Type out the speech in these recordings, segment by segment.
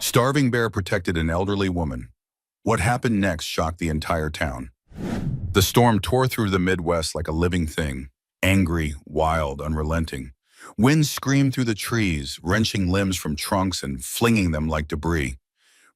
Starving bear protected an elderly woman. What happened next shocked the entire town. The storm tore through the Midwest like a living thing, angry, wild, unrelenting. Winds screamed through the trees, wrenching limbs from trunks and flinging them like debris.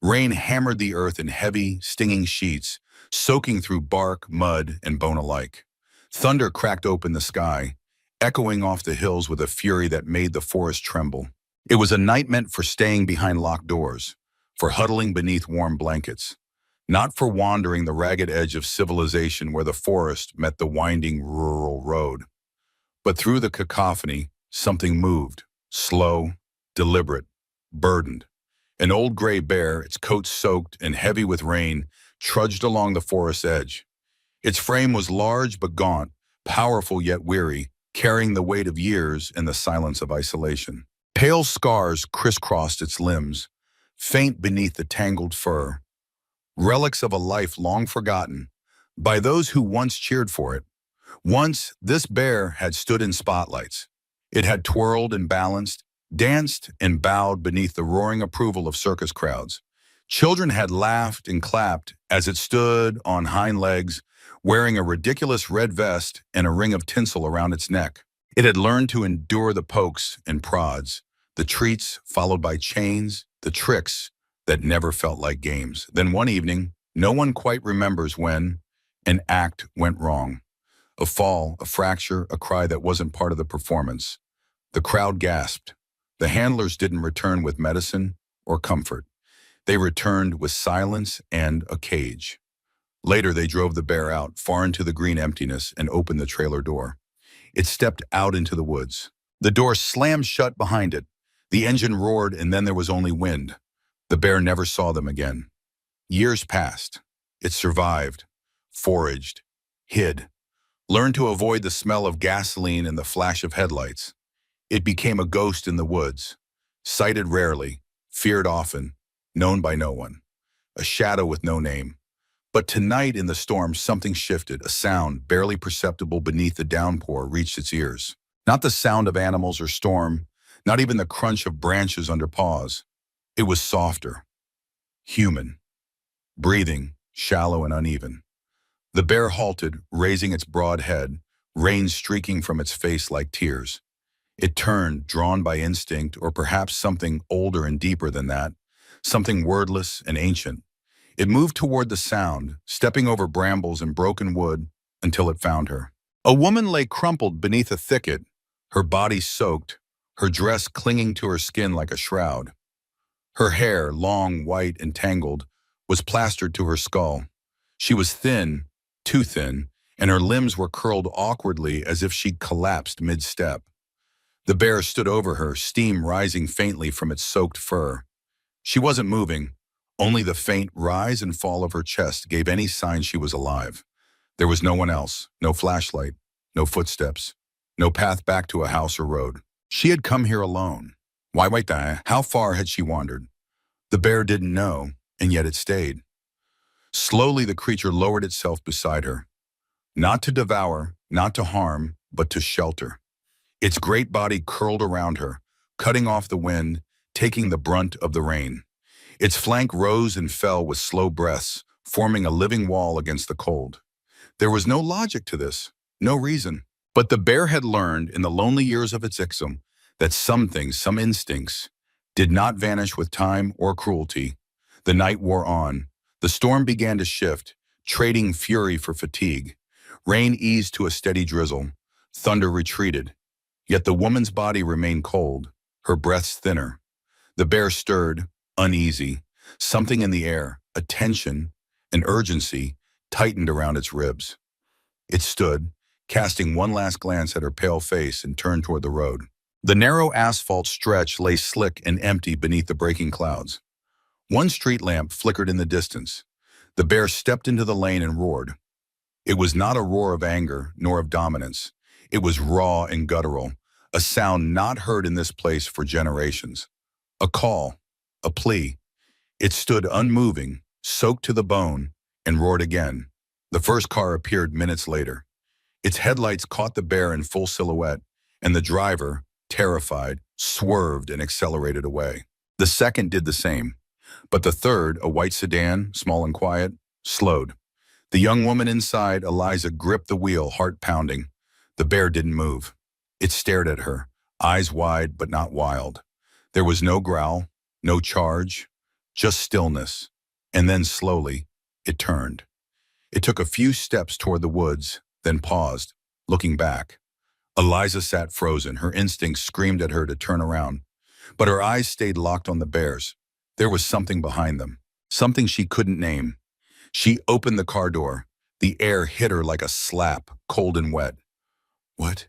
Rain hammered the earth in heavy, stinging sheets, soaking through bark, mud, and bone alike. Thunder cracked open the sky, echoing off the hills with a fury that made the forest tremble. It was a night meant for staying behind locked doors, for huddling beneath warm blankets, not for wandering the ragged edge of civilization where the forest met the winding rural road. But through the cacophony, something moved, slow, deliberate, burdened. An old gray bear, its coat soaked and heavy with rain, trudged along the forest's edge. Its frame was large but gaunt, powerful yet weary, carrying the weight of years in the silence of isolation. Pale scars crisscrossed its limbs, faint beneath the tangled fur, relics of a life long forgotten by those who once cheered for it. Once, this bear had stood in spotlights. It had twirled and balanced, danced and bowed beneath the roaring approval of circus crowds. Children had laughed and clapped as it stood on hind legs, wearing a ridiculous red vest and a ring of tinsel around its neck. It had learned to endure the pokes and prods, the treats followed by chains, the tricks that never felt like games. Then one evening, no one quite remembers when, an act went wrong. A fall, a fracture, a cry that wasn't part of the performance. The crowd gasped. The handlers didn't return with medicine or comfort. They returned with silence and a cage. Later, they drove the bear out, far into the green emptiness, and opened the trailer door. It stepped out into the woods. The door slammed shut behind it. The engine roared, and then there was only wind. The bear never saw them again. Years passed. It survived, foraged, hid, learned to avoid the smell of gasoline and the flash of headlights. It became a ghost in the woods, sighted rarely, feared often, known by no one, a shadow with no name. But tonight in the storm, something shifted. A sound, barely perceptible beneath the downpour, reached its ears. Not the sound of animals or storm, not even the crunch of branches under paws. It was softer, human, breathing, shallow and uneven. The bear halted, raising its broad head, rain streaking from its face like tears. It turned, drawn by instinct, or perhaps something older and deeper than that, something wordless and ancient. It moved toward the sound, stepping over brambles and broken wood until it found her. A woman lay crumpled beneath a thicket, her body soaked, her dress clinging to her skin like a shroud. Her hair, long, white, and tangled, was plastered to her skull. She was thin, too thin, and her limbs were curled awkwardly as if she'd collapsed mid-step. The bear stood over her, steam rising faintly from its soaked fur. She wasn't moving. Only the faint rise and fall of her chest gave any sign she was alive. There was no one else, no flashlight, no footsteps, no path back to a house or road. She had come here alone. Why wait there? How far had she wandered? The bear didn't know, and yet it stayed. Slowly the creature lowered itself beside her. Not to devour, not to harm, but to shelter. Its great body curled around her, cutting off the wind, taking the brunt of the rain. Its flank rose and fell with slow breaths, forming a living wall against the cold. There was no logic to this, no reason. But the bear had learned in the lonely years of its ixum that some things, some instincts, did not vanish with time or cruelty. The night wore on. The storm began to shift, trading fury for fatigue. Rain eased to a steady drizzle. Thunder retreated. Yet the woman's body remained cold, her breaths thinner. The bear stirred, uneasy. Something in the air, a tension, an urgency, tightened around its ribs. It stood, casting one last glance at her pale face, and turned toward the road. The narrow asphalt stretch lay slick and empty beneath the breaking clouds. One street lamp flickered in the distance. The bear stepped into the lane and roared. It was not a roar of anger, nor of dominance. It was raw and guttural, a sound not heard in this place for generations. A call, a plea. It stood unmoving, soaked to the bone, and roared again. The first car appeared minutes later. Its headlights caught the bear in full silhouette, and the driver, terrified, swerved and accelerated away. The second did the same. But the third, a white sedan, small and quiet, slowed. The young woman inside, Eliza, gripped the wheel, heart pounding. The bear didn't move. It stared at her, eyes wide but not wild. There was no growl, no charge, just stillness. And then slowly, it turned. It took a few steps toward the woods, then paused, looking back. Eliza sat frozen. Her instincts screamed at her to turn around. But her eyes stayed locked on the bears. There was something behind them, something she couldn't name. She opened the car door. The air hit her like a slap, cold and wet. "What?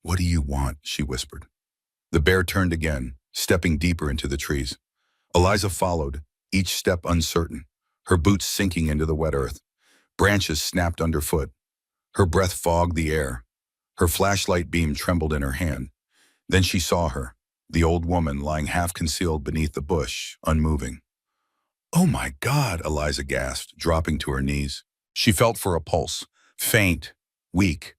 What do you want?" she whispered. The bear turned again, stepping deeper into the trees. Eliza followed, each step uncertain, her boots sinking into the wet earth. Branches snapped underfoot. Her breath fogged the air. Her flashlight beam trembled in her hand. Then she saw her, the old woman lying half-concealed beneath the bush, unmoving. "Oh my God," Eliza gasped, dropping to her knees. She felt for a pulse, faint, weak.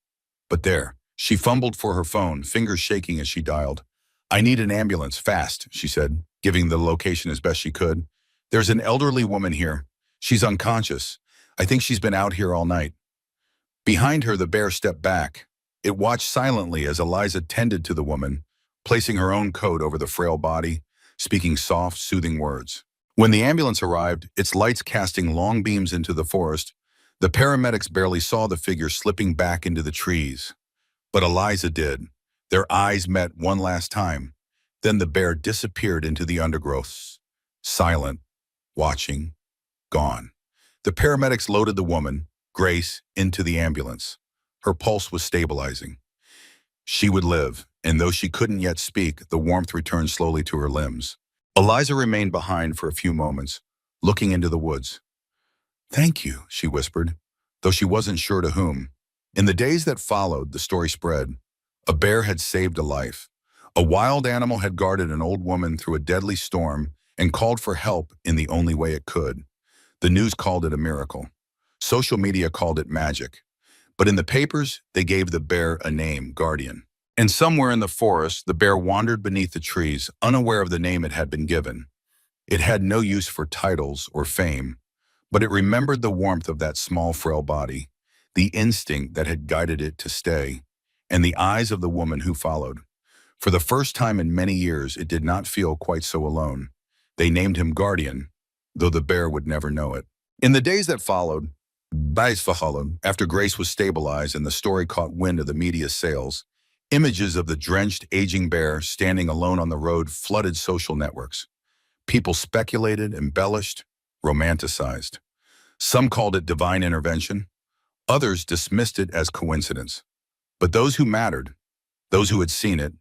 But there, she fumbled for her phone, fingers shaking as she dialed. "I need an ambulance, fast," she said, giving the location as best she could. "There's an elderly woman here. She's unconscious. I think she's been out here all night." Behind her, the bear stepped back. It watched silently as Eliza tended to the woman, placing her own coat over the frail body, speaking soft, soothing words. When the ambulance arrived, its lights casting long beams into the forest, the paramedics barely saw the figure slipping back into the trees. But Eliza did. Their eyes met one last time. Then the bear disappeared into the undergrowth, silent, watching, gone. The paramedics loaded the woman, Grace, into the ambulance. Her pulse was stabilizing. She would live, and though she couldn't yet speak, the warmth returned slowly to her limbs. Eliza remained behind for a few moments, looking into the woods. "Thank you," she whispered, though she wasn't sure to whom. In the days that followed, the story spread. A bear had saved a life. A wild animal had guarded an old woman through a deadly storm and called for help in the only way it could. The news called it a miracle. Social media called it magic. But in the papers, they gave the bear a name, Guardian. And somewhere in the forest, the bear wandered beneath the trees, unaware of the name it had been given. It had no use for titles or fame, but it remembered the warmth of that small, frail body, the instinct that had guided it to stay, and the eyes of the woman who followed. For the first time in many years, it did not feel quite so alone. They named him Guardian, though the bear would never know it. In the days that followed, after Grace was stabilized and the story caught wind of the media's sails, images of the drenched, aging bear standing alone on the road flooded social networks. People speculated, embellished, romanticized. Some called it divine intervention. Others dismissed it as coincidence. But those who mattered, those who had seen it,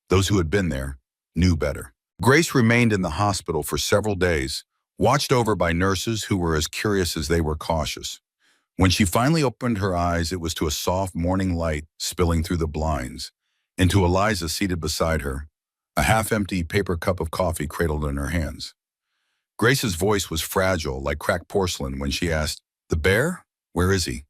those who had been there, knew better. Grace remained in the hospital for several days, watched over by nurses who were as curious as they were cautious. When she finally opened her eyes, it was to a soft morning light spilling through the blinds, and to Eliza seated beside her, a half-empty paper cup of coffee cradled in her hands. Grace's voice was fragile, like cracked porcelain, when she asked, "The bear? Where is he?"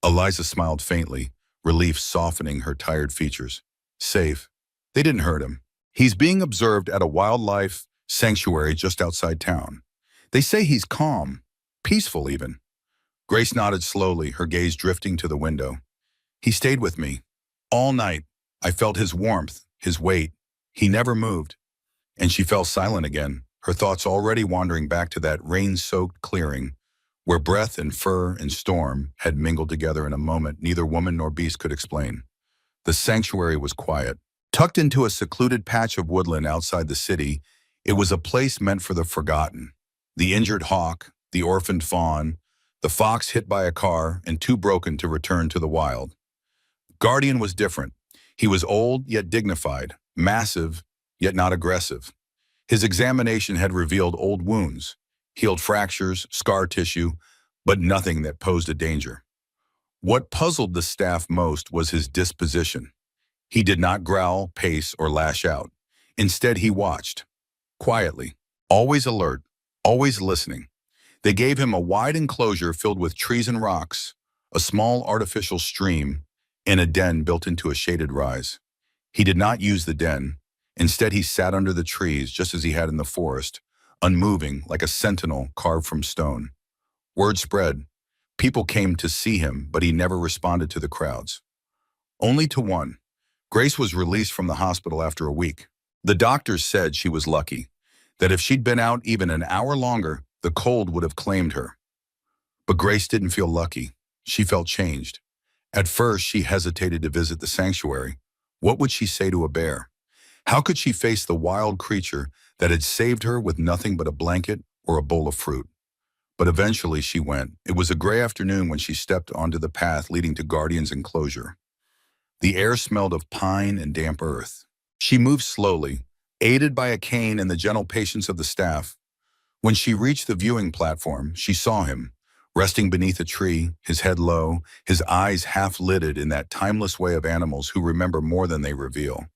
Eliza smiled faintly, relief softening her tired features. "Safe. They didn't hurt him. He's being observed at a wildlife sanctuary just outside town. They say he's calm, peaceful even." Grace nodded slowly, her gaze drifting to the window. "He stayed with me. All night. I felt his warmth, his weight. He never moved." And she fell silent again, her thoughts already wandering back to that rain-soaked clearing, where breath and fur and storm had mingled together in a moment neither woman nor beast could explain. The sanctuary was quiet. Tucked into a secluded patch of woodland outside the city, it was a place meant for the forgotten. The injured hawk, the orphaned fawn, the fox hit by a car and too broken to return to the wild. Guardian was different. He was old yet dignified, massive yet not aggressive. His examination had revealed old wounds, healed fractures, scar tissue, but nothing that posed a danger. What puzzled the staff most was his disposition. He did not growl, pace, or lash out. Instead, he watched, quietly, always alert, always listening. They gave him a wide enclosure filled with trees and rocks, a small artificial stream, and a den built into a shaded rise. He did not use the den. Instead, he sat under the trees just as he had in the forest, unmoving like a sentinel carved from stone. Word spread. People came to see him, but he never responded to the crowds. Only to one. Grace was released from the hospital after a week. The doctors said she was lucky, that if she'd been out even an hour longer, the cold would have claimed her. But Grace didn't feel lucky. She felt changed. At first, she hesitated to visit the sanctuary. What would she say to a bear? How could she face the wild creature that had saved her with nothing but a blanket or a bowl of fruit? But eventually she went. It was a gray afternoon when she stepped onto the path leading to Guardian's enclosure. The air smelled of pine and damp earth. She moved slowly, aided by a cane and the gentle patience of the staff. When she reached the viewing platform, she saw him, resting beneath a tree, his head low, his eyes half-lidded in that timeless way of animals who remember more than they reveal.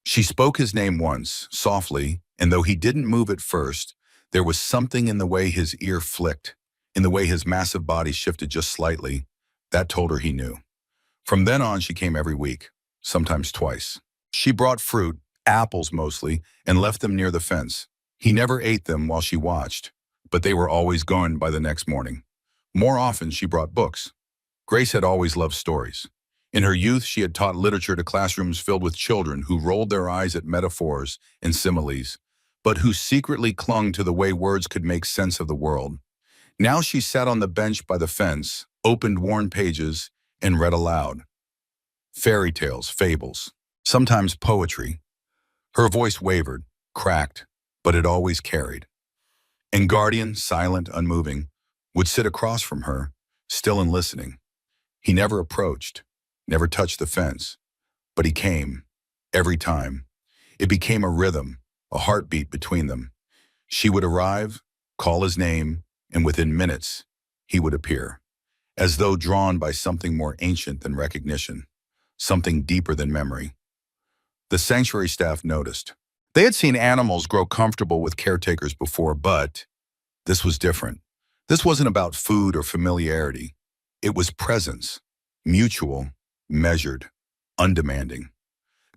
She spoke his name once, softly, and though he didn't move at first, there was something in the way his ear flicked, in the way his massive body shifted just slightly, that told her he knew. From then on, she came every week, sometimes twice. She brought fruit, apples mostly, and left them near the fence. He never ate them while she watched, but they were always gone by the next morning. More often, she brought books. Grace had always loved stories. In her youth, she had taught literature to classrooms filled with children who rolled their eyes at metaphors and similes, but who secretly clung to the way words could make sense of the world. Now she sat on the bench by the fence, opened worn pages, and read aloud. Fairy tales, fables, sometimes poetry. Her voice wavered, cracked, but it always carried. And Guardian, silent, unmoving, would sit across from her, still and listening. He never approached, never touched the fence, but he came, every time. It became a rhythm, a heartbeat between them. She would arrive, call his name, and within minutes, he would appear, as though drawn by something more ancient than recognition, something deeper than memory. The sanctuary staff noticed. They had seen animals grow comfortable with caretakers before, but this was different. This wasn't about food or familiarity. It was presence, mutual, measured, undemanding.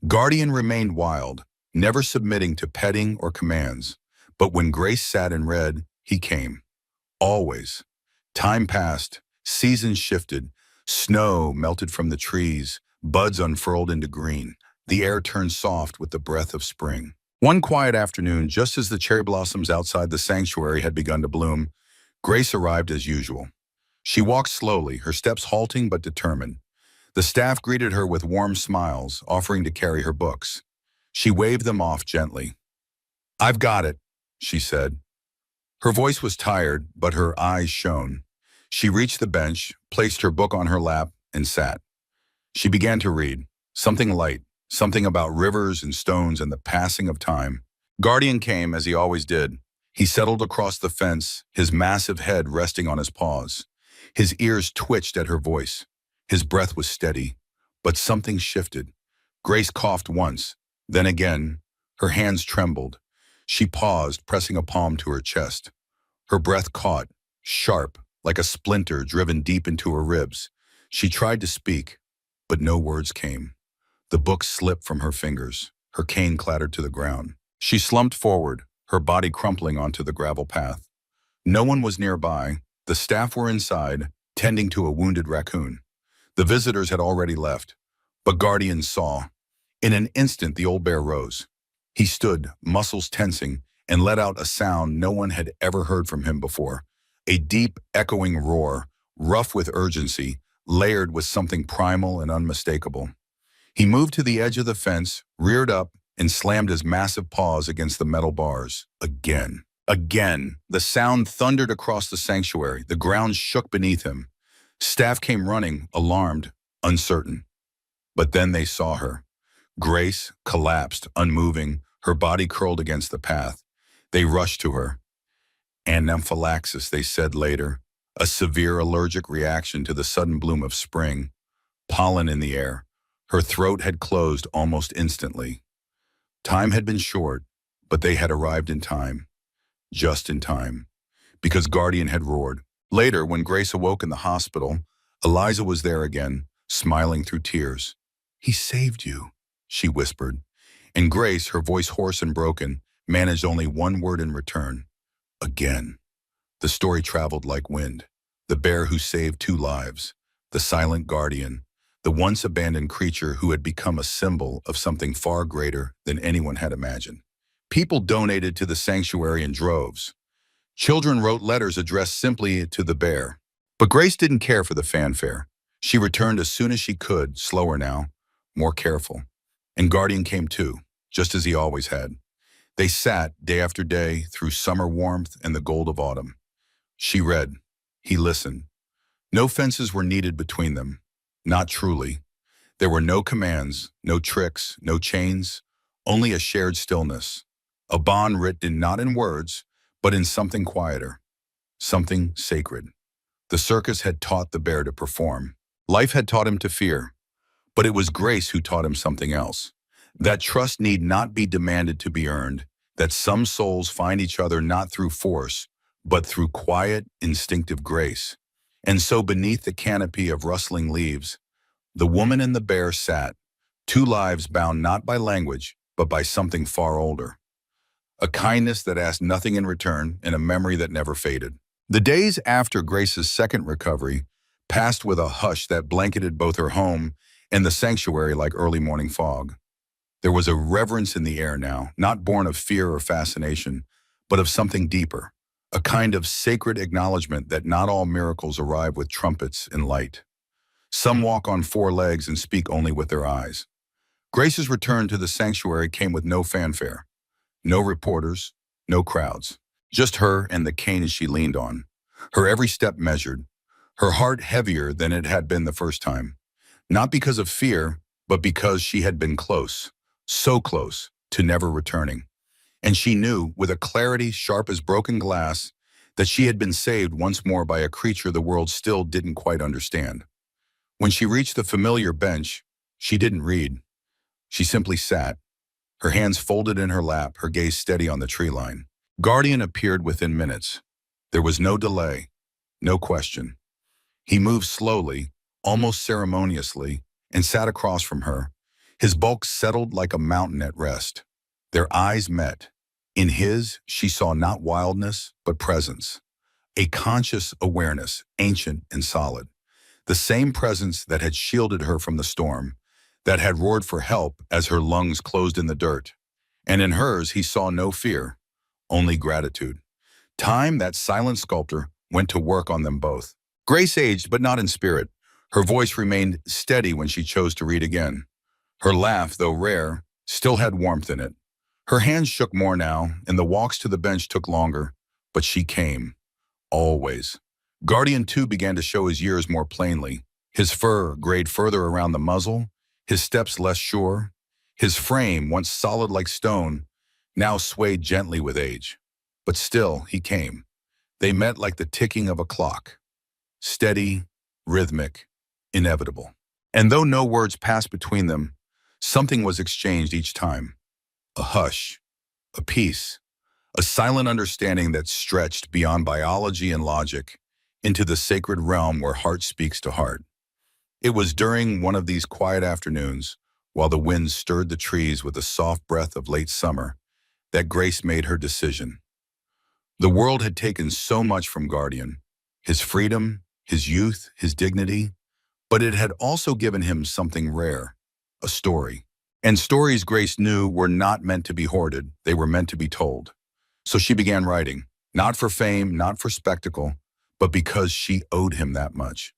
Guardian remained wild, never submitting to petting or commands. But when Grace sat and read, he came. Always. Time passed, seasons shifted, snow melted from the trees, buds unfurled into green. The air turned soft with the breath of spring. One quiet afternoon, just as the cherry blossoms outside the sanctuary had begun to bloom, Grace arrived as usual. She walked slowly, her steps halting but determined. The staff greeted her with warm smiles, offering to carry her books. She waved them off gently. "I've got it," she said. Her voice was tired, but her eyes shone. She reached the bench, placed her book on her lap, and sat. She began to read, something light, something about rivers and stones and the passing of time. Guardian came, as he always did. He settled across the fence, his massive head resting on his paws. His ears twitched at her voice. His breath was steady, but something shifted. Grace coughed once, then again. Her hands trembled. She paused, pressing a palm to her chest. Her breath caught, sharp, like a splinter driven deep into her ribs. She tried to speak, but no words came. The book slipped from her fingers. Her cane clattered to the ground. She slumped forward, her body crumpling onto the gravel path. No one was nearby. The staff were inside, tending to a wounded raccoon. The visitors had already left, but Guardian saw. In an instant, the old bear rose. He stood, muscles tensing, and let out a sound no one had ever heard from him before. A deep, echoing roar, rough with urgency, layered with something primal and unmistakable. He moved to the edge of the fence, reared up, and slammed his massive paws against the metal bars. Again. Again. The sound thundered across the sanctuary. The ground shook beneath him. Staff came running, alarmed, uncertain. But then they saw her. Grace collapsed, unmoving, her body curled against the path. They rushed to her. Anaphylaxis, they said later, a severe allergic reaction to the sudden bloom of spring. Pollen in the air. Her throat had closed almost instantly. Time had been short, but they had arrived in time. Just in time. Because Guardian had roared. Later, when Grace awoke in the hospital, Eliza was there again, smiling through tears. "He saved you," she whispered. And Grace, her voice hoarse and broken, managed only one word in return: again. The story traveled like wind. The bear who saved two lives, the silent guardian, the once abandoned creature who had become a symbol of something far greater than anyone had imagined. People donated to the sanctuary in droves. Children wrote letters addressed simply to the bear. But Grace didn't care for the fanfare. She returned as soon as she could, slower now, more careful. And Guardian came too, just as he always had. They sat, day after day, through summer warmth and the gold of autumn. She read. He listened. No fences were needed between them. Not truly. There were no commands, no tricks, no chains, only a shared stillness. A bond written not in words, but in something quieter, something sacred. The circus had taught the bear to perform. Life had taught him to fear. But it was Grace who taught him something else. That trust need not be demanded to be earned, that some souls find each other not through force, but through quiet, instinctive grace. And so beneath the canopy of rustling leaves, the woman and the bear sat, two lives bound not by language, but by something far older. A kindness that asked nothing in return, and a memory that never faded. The days after Grace's second recovery passed with a hush that blanketed both her home and the sanctuary like early morning fog. There was a reverence in the air now, not born of fear or fascination, but of something deeper, a kind of sacred acknowledgement that not all miracles arrive with trumpets and light. Some walk on four legs and speak only with their eyes. Grace's return to the sanctuary came with no fanfare, no reporters, no crowds, just her and the cane she leaned on, her every step measured, her heart heavier than it had been the first time. Not because of fear, but because she had been close, so close, to never returning. And she knew, with a clarity sharp as broken glass, that she had been saved once more by a creature the world still didn't quite understand. When she reached the familiar bench, she didn't read. She simply sat, her hands folded in her lap, her gaze steady on the tree line. Guardian appeared within minutes. There was no delay, no question. He moved slowly, almost ceremoniously, and sat across from her, his bulk settled like a mountain at rest. Their eyes met. In his, she saw not wildness, but presence. A conscious awareness, ancient and solid. The same presence that had shielded her from the storm, that had roared for help as her lungs closed in the dirt. And in hers, he saw no fear, only gratitude. Time, that silent sculptor, went to work on them both. Grace aged, but not in spirit. Her voice remained steady when she chose to read again. Her laugh, though rare, still had warmth in it. Her hands shook more now, and the walks to the bench took longer, but she came. Always. Guardian, too, began to show his years more plainly. His fur grayed further around the muzzle, his steps less sure. His frame, once solid like stone, now swayed gently with age. But still, he came. They met like the ticking of a clock. Steady, rhythmic, inevitable. And though no words passed between them, something was exchanged each time. A hush, a peace, a silent understanding that stretched beyond biology and logic into the sacred realm where heart speaks to heart. It was during one of these quiet afternoons, while the wind stirred the trees with the soft breath of late summer, that Grace made her decision. The world had taken so much from Guardian, his freedom, his youth, his dignity, but it had also given him something rare, a story. And stories, Grace knew, were not meant to be hoarded, they were meant to be told. So she began writing, not for fame, not for spectacle, but because she owed him that much.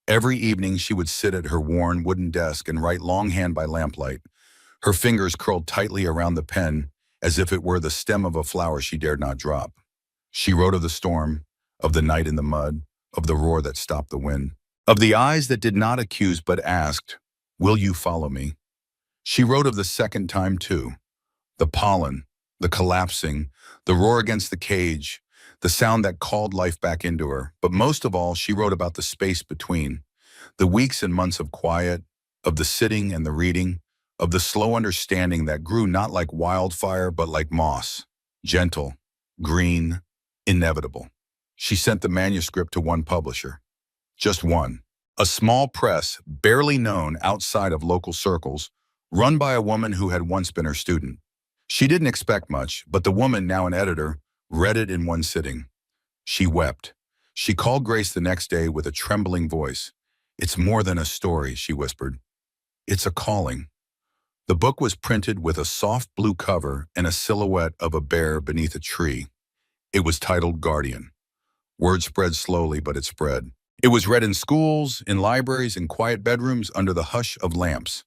Every evening she would sit at her worn wooden desk and write longhand by lamplight, her fingers curled tightly around the pen as if it were the stem of a flower she dared not drop. She wrote of the storm, of the night in the mud, of the roar that stopped the wind, of the eyes that did not accuse but asked, "Will you follow me?" She wrote of the second time too, the pollen, the collapsing, the roar against the cage, the sound that called life back into her. But most of all, she wrote about the space between, the weeks and months of quiet, of the sitting and the reading, of the slow understanding that grew not like wildfire but like moss, gentle, green, inevitable. She sent the manuscript to one publisher, just one, a small press barely known outside of local circles, run by a woman who had once been her student. She didn't expect much, but the woman, now an editor, read it in one sitting. She wept. She called Grace the next day with a trembling voice. "It's more than a story," she whispered. "It's a calling." The book was printed with a soft blue cover and a silhouette of a bear beneath a tree. It was titled Guardian. Word spread slowly, but it spread. It was read in schools, in libraries, in quiet bedrooms under the hush of lamps.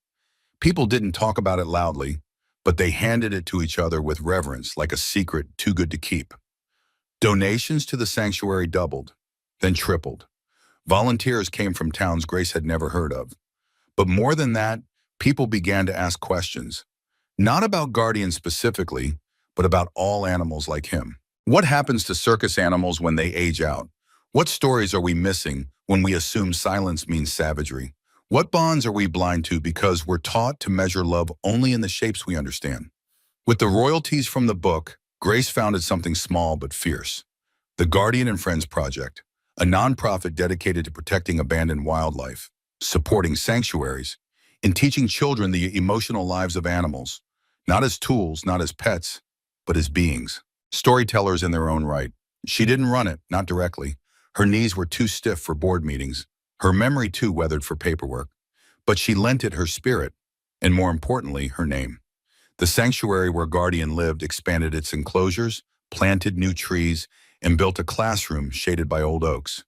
People didn't talk about it loudly, but they handed it to each other with reverence, like a secret too good to keep. Donations to the sanctuary doubled, then tripled. Volunteers came from towns Grace had never heard of. But more than that, people began to ask questions. Not about guardians specifically, but about all animals like him. What happens to circus animals when they age out? What stories are we missing when we assume silence means savagery? What bonds are we blind to because we're taught to measure love only in the shapes we understand? With the royalties from the book, Grace founded something small but fierce. The Guardian and Friends Project, a nonprofit dedicated to protecting abandoned wildlife, supporting sanctuaries, and teaching children the emotional lives of animals, not as tools, not as pets, but as beings. Storytellers in their own right. She didn't run it, not directly. Her knees were too stiff for board meetings, her memory too weathered for paperwork. But she lent it her spirit, and more importantly, her name. The sanctuary where Guardian lived expanded its enclosures, planted new trees, and built a classroom shaded by old oaks.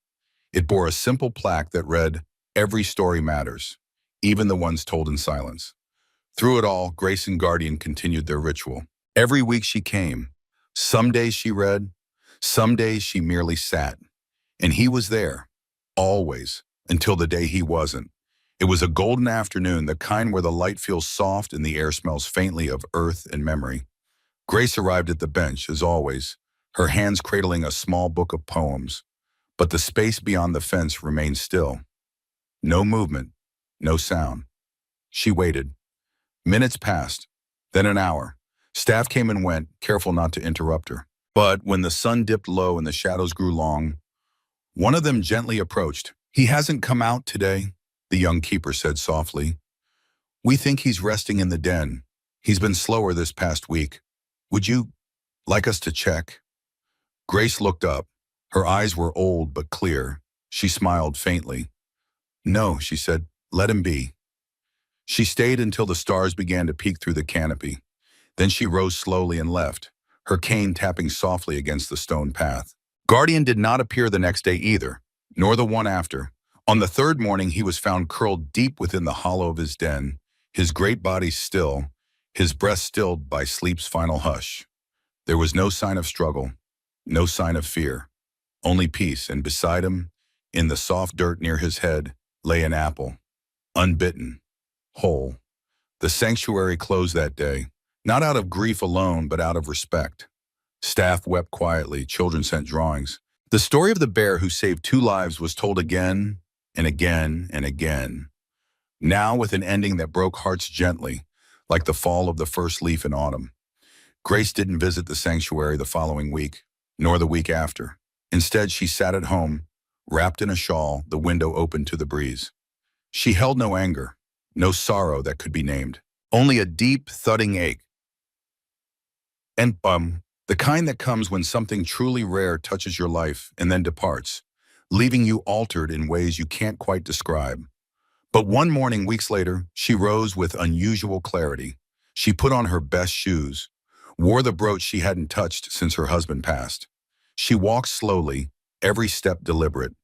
It bore a simple plaque that read, "Every story matters, even the ones told in silence." Through it all, Grace and Guardian continued their ritual. Every week she came. Some days she read, some days she merely sat. And he was there, always, until the day he wasn't. It was a golden afternoon, the kind where the light feels soft and the air smells faintly of earth and memory. Grace arrived at the bench, as always, her hands cradling a small book of poems. But the space beyond the fence remained still. No movement, no sound. She waited. Minutes passed, then an hour. Staff came and went, careful not to interrupt her. But when the sun dipped low and the shadows grew long, one of them gently approached. "He hasn't come out today," the young keeper said softly. "We think he's resting in the den. He's been slower this past week. Would you like us to check?" Grace looked up. Her eyes were old but clear. She smiled faintly. "No," she said, "let him be." She stayed until the stars began to peek through the canopy. Then she rose slowly and left, her cane tapping softly against the stone path. Guardian did not appear the next day either, nor the one after. On the third morning, he was found curled deep within the hollow of his den, his great body still, his breast stilled by sleep's final hush. There was no sign of struggle, no sign of fear, only peace, and beside him, in the soft dirt near his head, lay an apple, unbitten, whole. The sanctuary closed that day, not out of grief alone, but out of respect. Staff wept quietly, children sent drawings. The story of the bear who saved 2 lives was told again and again and again, now with an ending that broke hearts gently, like the fall of the first leaf in autumn. Grace didn't visit the sanctuary the following week, nor the week after. Instead, she sat at home, wrapped in a shawl, the window open to the breeze. She held no anger, no sorrow that could be named, only a deep, thudding ache. And the kind that comes when something truly rare touches your life and then departs, leaving you altered in ways you can't quite describe. But one morning, weeks later, she rose with unusual clarity. She put on her best shoes, wore the brooch she hadn't touched since her husband passed. She walked slowly, every step deliberate.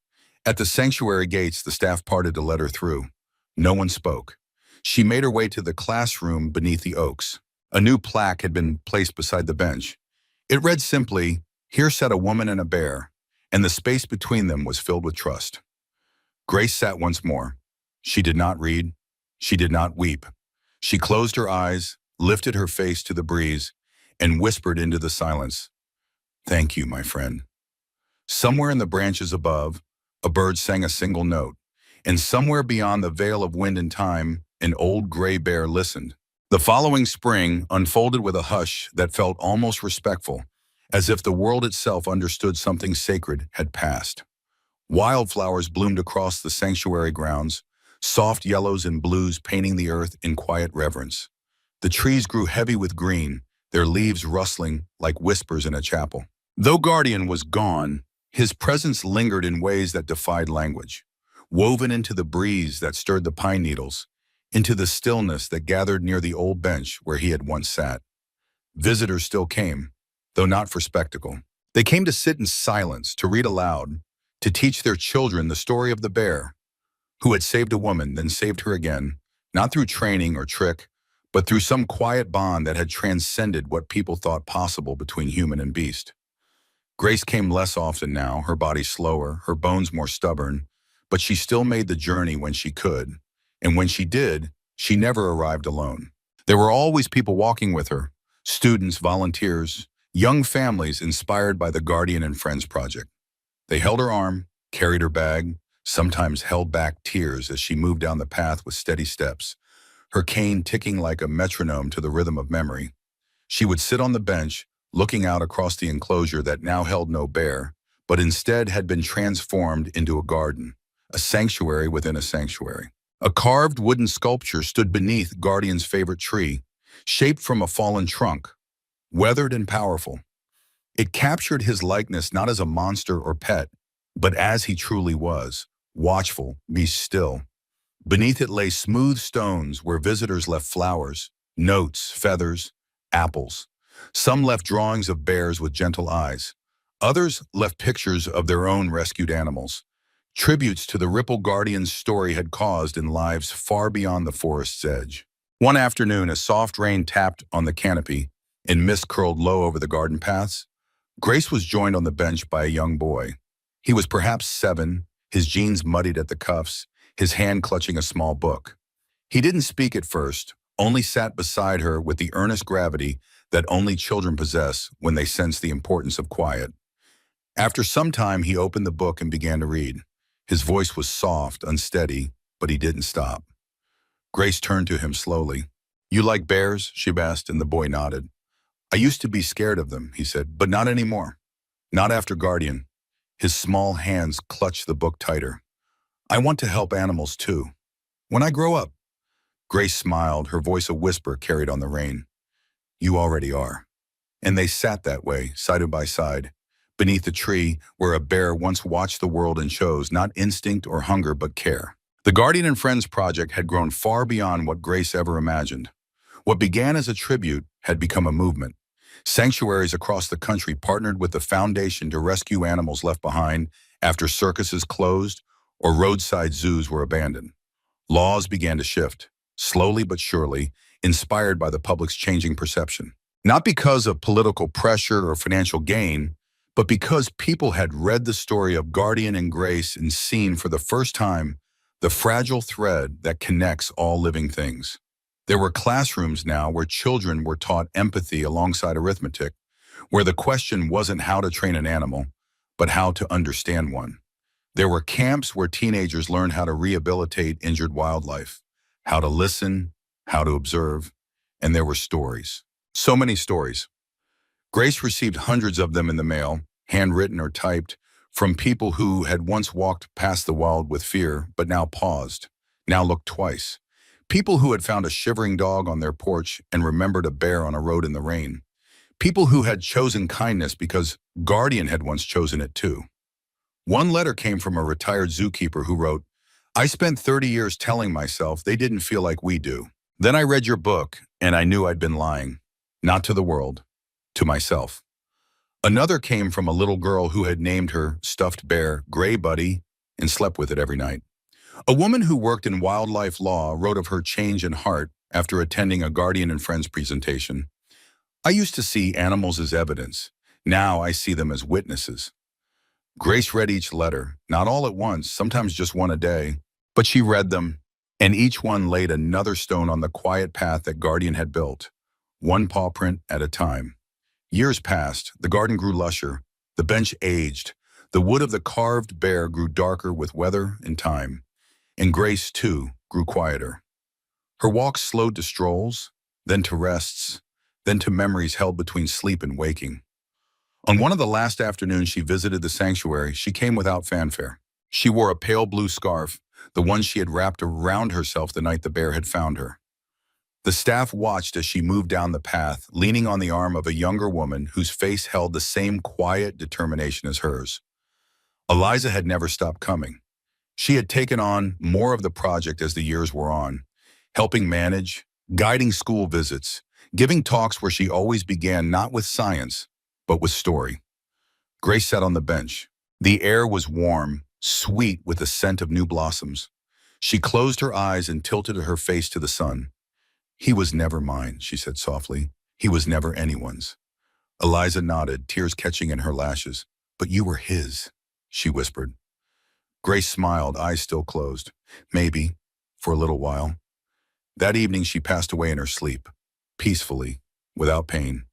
At the sanctuary gates, the staff parted to let her through. No one spoke. She made her way to the classroom beneath the oaks. A new plaque had been placed beside the bench. It read simply, "Here sat a woman and a bear," and the space between them was filled with trust. Grace sat once more. She did not read. She did not weep. She closed her eyes, lifted her face to the breeze, and whispered into the silence, "Thank you, my friend." Somewhere in the branches above, a bird sang a single note, and somewhere beyond the veil of wind and time, an old gray bear listened. The following spring unfolded with a hush that felt almost respectful, as if the world itself understood something sacred had passed. Wildflowers bloomed across the sanctuary grounds, soft yellows and blues painting the earth in quiet reverence. The trees grew heavy with green, their leaves rustling like whispers in a chapel. Though Guardian was gone, his presence lingered in ways that defied language, woven into the breeze that stirred the pine needles, into the stillness that gathered near the old bench where he had once sat. Visitors still came, though not for spectacle. They came to sit in silence, to read aloud, to teach their children the story of the bear, who had saved a woman, then saved her again, not through training or trick, but through some quiet bond that had transcended what people thought possible between human and beast. Grace came less often now, her body slower, her bones more stubborn, but she still made the journey when she could. And when she did, she never arrived alone. There were always people walking with her, students, volunteers, young families inspired by the Guardian and Friends project. They held her arm, carried her bag, sometimes held back tears as she moved down the path with steady steps, her cane ticking like a metronome to the rhythm of memory. She would sit on the bench, looking out across the enclosure that now held no bear, but instead had been transformed into a garden, a sanctuary within a sanctuary. A carved wooden sculpture stood beneath Guardian's favorite tree, shaped from a fallen trunk, weathered and powerful. It captured his likeness not as a monster or pet, but as he truly was, watchful, be still. Beneath it lay smooth stones where visitors left flowers, notes, feathers, apples. Some left drawings of bears with gentle eyes. Others left pictures of their own rescued animals, tributes to the ripple Guardian's story had caused in lives far beyond the forest's edge. One afternoon, as soft rain tapped on the canopy and mist curled low over the garden paths, Grace was joined on the bench by a young boy. He was perhaps 7, his jeans muddied at the cuffs, his hand clutching a small book. He didn't speak at first, only sat beside her with the earnest gravity that only children possess when they sense the importance of quiet. After some time, he opened the book and began to read. His voice was soft, unsteady, but he didn't stop. Grace turned to him slowly. "You like bears?" she asked, and the boy nodded. "I used to be scared of them," he said, "but not anymore. Not after Guardian." His small hands clutched the book tighter. "I want to help animals too. When I grow up." Grace smiled, her voice a whisper carried on the rain. "You already are." And they sat that way, side by side, beneath the tree where a bear once watched the world and chose not instinct or hunger but care. The Guardian and Friends project had grown far beyond what Grace ever imagined. What began as a tribute had become a movement. Sanctuaries across the country partnered with the foundation to rescue animals left behind after circuses closed or roadside zoos were abandoned. Laws began to shift, slowly but surely, inspired by the public's changing perception. Not because of political pressure or financial gain, but because people had read the story of Guardian and Grace and seen for the first time the fragile thread that connects all living things. There were classrooms now where children were taught empathy alongside arithmetic, where the question wasn't how to train an animal, but how to understand one. There were camps where teenagers learned how to rehabilitate injured wildlife, how to listen, how to observe, and there were stories. So many stories. Grace received hundreds of them in the mail, handwritten or typed, from people who had once walked past the wild with fear, but now paused, now looked twice. People who had found a shivering dog on their porch and remembered a bear on a road in the rain. People who had chosen kindness because Guardian had once chosen it too. One letter came from a retired zookeeper who wrote, "I spent 30 years telling myself they didn't feel like we do. Then I read your book and I knew I'd been lying. Not to the world, to myself." Another came from a little girl who had named her stuffed bear Gray Buddy and slept with it every night. A woman who worked in wildlife law wrote of her change in heart after attending a Guardian and Friends presentation. "I used to see animals as evidence. Now I see them as witnesses." Grace read each letter, not all at once, sometimes just one a day, but she read them, and each one laid another stone on the quiet path that Guardian had built, one paw print at a time. Years passed, the garden grew lusher, the bench aged, the wood of the carved bear grew darker with weather and time, and Grace, too, grew quieter. Her walks slowed to strolls, then to rests, then to memories held between sleep and waking. On one of the last afternoons she visited the sanctuary, she came without fanfare. She wore a pale blue scarf, the one she had wrapped around herself the night the bear had found her. The staff watched as she moved down the path, leaning on the arm of a younger woman whose face held the same quiet determination as hers. Eliza had never stopped coming. She had taken on more of the project as the years wore on, helping manage, guiding school visits, giving talks where she always began not with science, but with story. Grace sat on the bench. The air was warm, sweet with the scent of new blossoms. She closed her eyes and tilted her face to the sun. "He was never mine," she said softly. "He was never anyone's." Eliza nodded, tears catching in her lashes. "But you were his," she whispered. Grace smiled, eyes still closed. "Maybe, for a little while." That evening she passed away in her sleep, peacefully, without pain.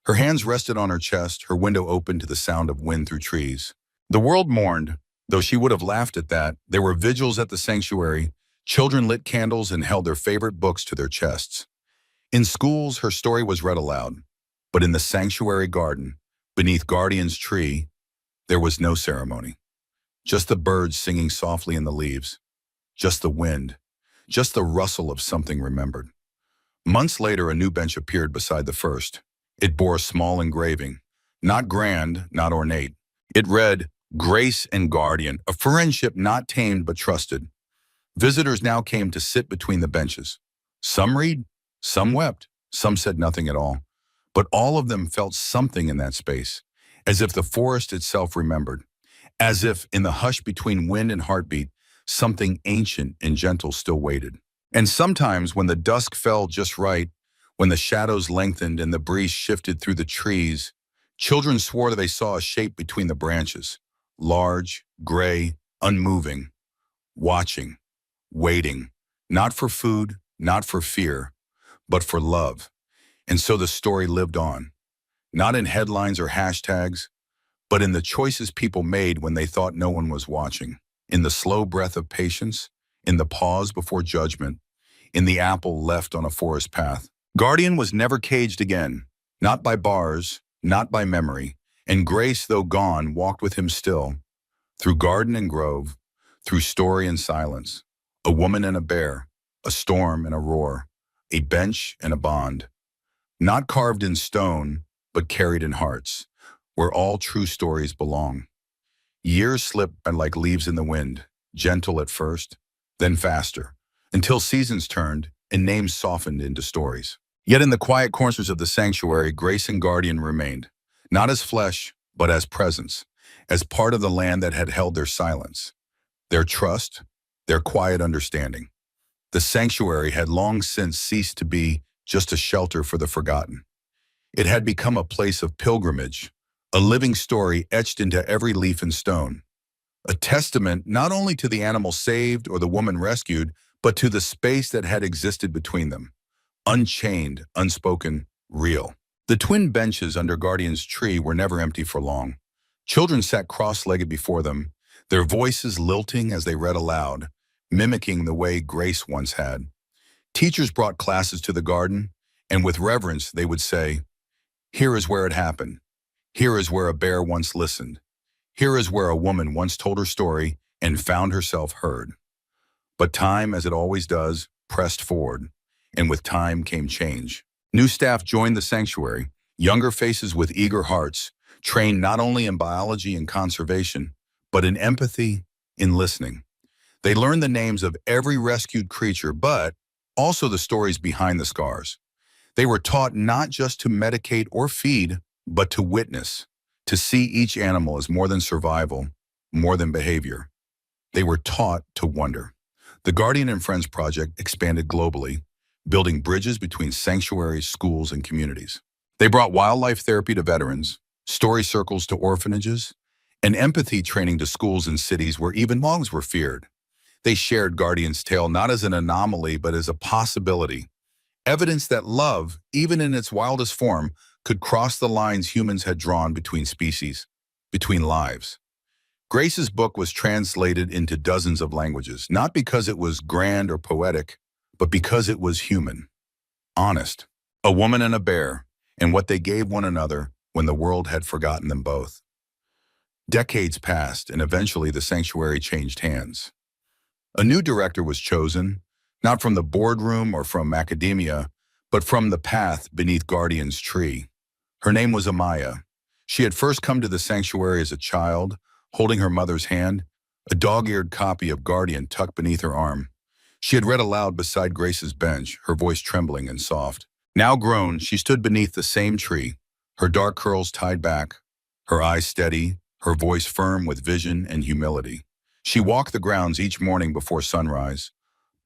Her hands rested on her chest, her window open to the sound of wind through trees. The world mourned, though she would have laughed at that. There were vigils at the sanctuary. Children lit candles and held their favorite books to their chests. In schools, her story was read aloud. But in the sanctuary garden, beneath Guardian's tree, there was no ceremony. Just the birds singing softly in the leaves. Just the wind. Just the rustle of something remembered. Months later, a new bench appeared beside the first. It bore a small engraving. Not grand, not ornate. It read, "Grace and Guardian, a friendship not tamed but trusted." Visitors now came to sit between the benches. Some read, some wept, some said nothing at all. But all of them felt something in that space, as if the forest itself remembered, as if in the hush between wind and heartbeat, something ancient and gentle still waited. And sometimes when the dusk fell just right, when the shadows lengthened and the breeze shifted through the trees, children swore that they saw a shape between the branches, large, gray, unmoving, watching, waiting, not for food, not for fear, but for love. And so the story lived on, not in headlines or hashtags, but in the choices people made when they thought no one was watching, in the slow breath of patience, in the pause before judgment, in the apple left on a forest path. Guardian was never caged again, not by bars, not by memory, and Grace, though gone, walked with him still, through garden and grove, through story and silence, a woman and a bear, a storm and a roar, a bench and a bond, not carved in stone, but carried in hearts, where all true stories belong. Years slipped by like leaves in the wind, gentle at first, then faster, until seasons turned and names softened into stories. Yet in the quiet corners of the sanctuary, Grace and Guardian remained, not as flesh, but as presence, as part of the land that had held their silence, their trust, their quiet understanding. The sanctuary had long since ceased to be just a shelter for the forgotten. It had become a place of pilgrimage, a living story etched into every leaf and stone, a testament not only to the animal saved or the woman rescued, but to the space that had existed between them, unchained, unspoken, real. The twin benches under Guardian's tree were never empty for long. Children sat cross-legged before them, their voices lilting as they read aloud, mimicking the way Grace once had. Teachers brought classes to the garden, and with reverence they would say, "Here is where it happened. Here is where a bear once listened. Here is where a woman once told her story and found herself heard." But time, as it always does, pressed forward, and with time came change. New staff joined the sanctuary, younger faces with eager hearts, trained not only in biology and conservation, but in empathy, in listening. They learned the names of every rescued creature, but also the stories behind the scars. They were taught not just to medicate or feed, but to witness, to see each animal as more than survival, more than behavior. They were taught to wonder. The Guardian and Friends project expanded globally, building bridges between sanctuaries, schools, and communities. They brought wildlife therapy to veterans, story circles to orphanages, and empathy training to schools and cities where even dogs were feared. They shared Guardian's tale not as an anomaly, but as a possibility, evidence that love, even in its wildest form, could cross the lines humans had drawn between species, between lives. Grace's book was translated into dozens of languages, not because it was grand or poetic, but because it was human, honest. A woman and a bear, and what they gave one another when the world had forgotten them both. Decades passed, and eventually the sanctuary changed hands. A new director was chosen, Not from the boardroom or from academia, but from the path beneath Guardian's tree. Her name was Amaya. She had first come to the sanctuary as a child, holding her mother's hand, a dog-eared copy of Guardian tucked beneath her arm. She had read aloud beside Grace's bench, her voice trembling and soft. Now grown, she stood beneath the same tree, her dark curls tied back, her eyes steady, her voice firm with vision and humility. She walked the grounds each morning before sunrise,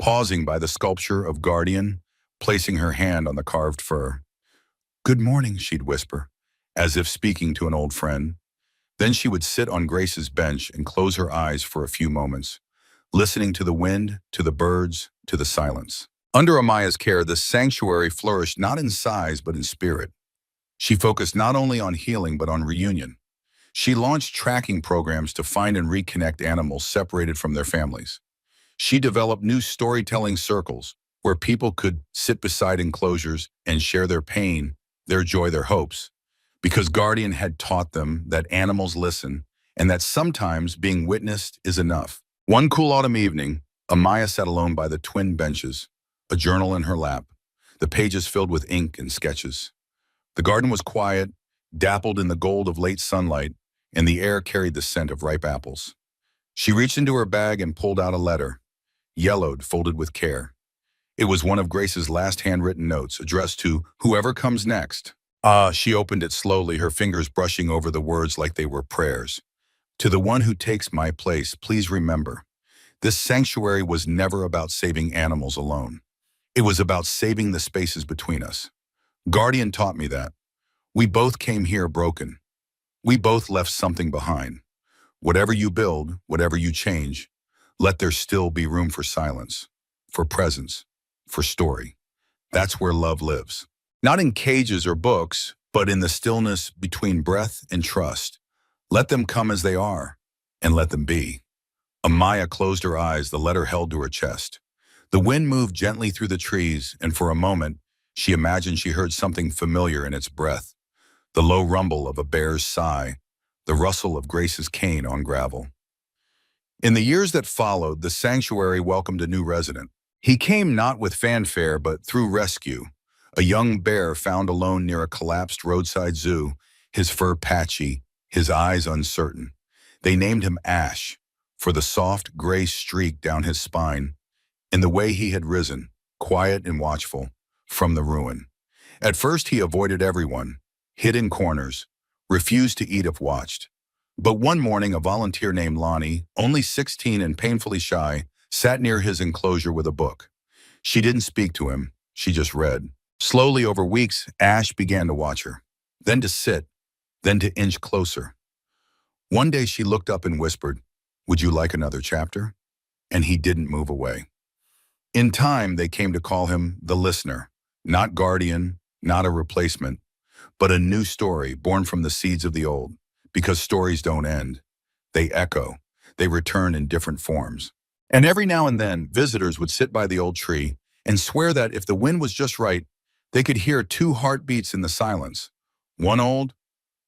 pausing by the sculpture of Guardian, placing her hand on the carved fur. "Good morning," she'd whisper, as if speaking to an old friend. Then she would sit on Grace's bench and close her eyes for a few moments, listening to the wind, to the birds, to the silence. Under Amaya's care, the sanctuary flourished not in size but in spirit. She focused not only on healing but on reunion. She launched tracking programs to find and reconnect animals separated from their families. She developed new storytelling circles where people could sit beside enclosures and share their pain, their joy, their hopes, because Guardian had taught them that animals listen and that sometimes being witnessed is enough. One cool autumn evening, Amaya sat alone by the twin benches, a journal in her lap, the pages filled with ink and sketches. The garden was quiet, dappled in the gold of late sunlight, and the air carried the scent of ripe apples. She reached into her bag and pulled out a letter, yellowed, folded with care. It was one of Grace's last handwritten notes, addressed to whoever comes next. She opened it slowly, her fingers brushing over the words like they were prayers. To the one who takes my place, please remember, this sanctuary was never about saving animals alone. It was about saving the spaces between us. Guardian taught me that. We both came here broken. We both left something behind. Whatever you build, whatever you change, let there still be room for silence, for presence, for story. That's where love lives. Not in cages or books, but in the stillness between breath and trust. Let them come as they are, and let them be. Amaya closed her eyes, the letter held to her chest. The wind moved gently through the trees, and for a moment, she imagined she heard something familiar in its breath. The low rumble of a bear's sigh, the rustle of Grace's cane on gravel. In the years that followed, the sanctuary welcomed a new resident. He came not with fanfare, but through rescue. A young bear found alone near a collapsed roadside zoo, his fur patchy, his eyes uncertain. They named him Ash, for the soft gray streak down his spine, and the way he had risen, quiet and watchful, from the ruin. At first he avoided everyone, hid in corners, refused to eat if watched. But one morning a volunteer named Lonnie, only 16 and painfully shy, sat near his enclosure with a book. She didn't speak to him, she just read. Slowly over weeks, Ash began to watch her, then to sit, then to inch closer. One day she looked up and whispered, "Would you like another chapter?" And he didn't move away. In time, they came to call him the listener, not guardian, not a replacement, but a new story born from the seeds of the old, because stories don't end. They echo. They return in different forms. And every now and then, visitors would sit by the old tree and swear that if the wind was just right, they could hear two heartbeats in the silence. One old,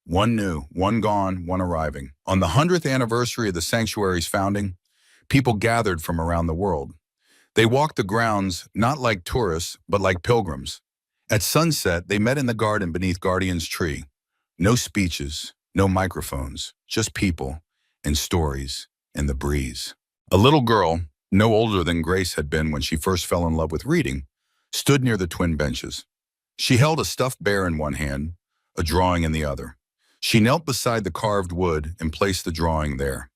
one new, one gone, one arriving. On the 100th anniversary of the sanctuary's founding, people gathered from around the world. They walked the grounds not like tourists, but like pilgrims. At sunset, they met in the garden beneath Guardian's tree. No speeches, no microphones, just people and stories and the breeze. A little girl, no older than Grace had been when she first fell in love with reading, stood near the twin benches. She held a stuffed bear in one hand, a drawing in the other. She knelt beside the carved wood and placed the drawing there.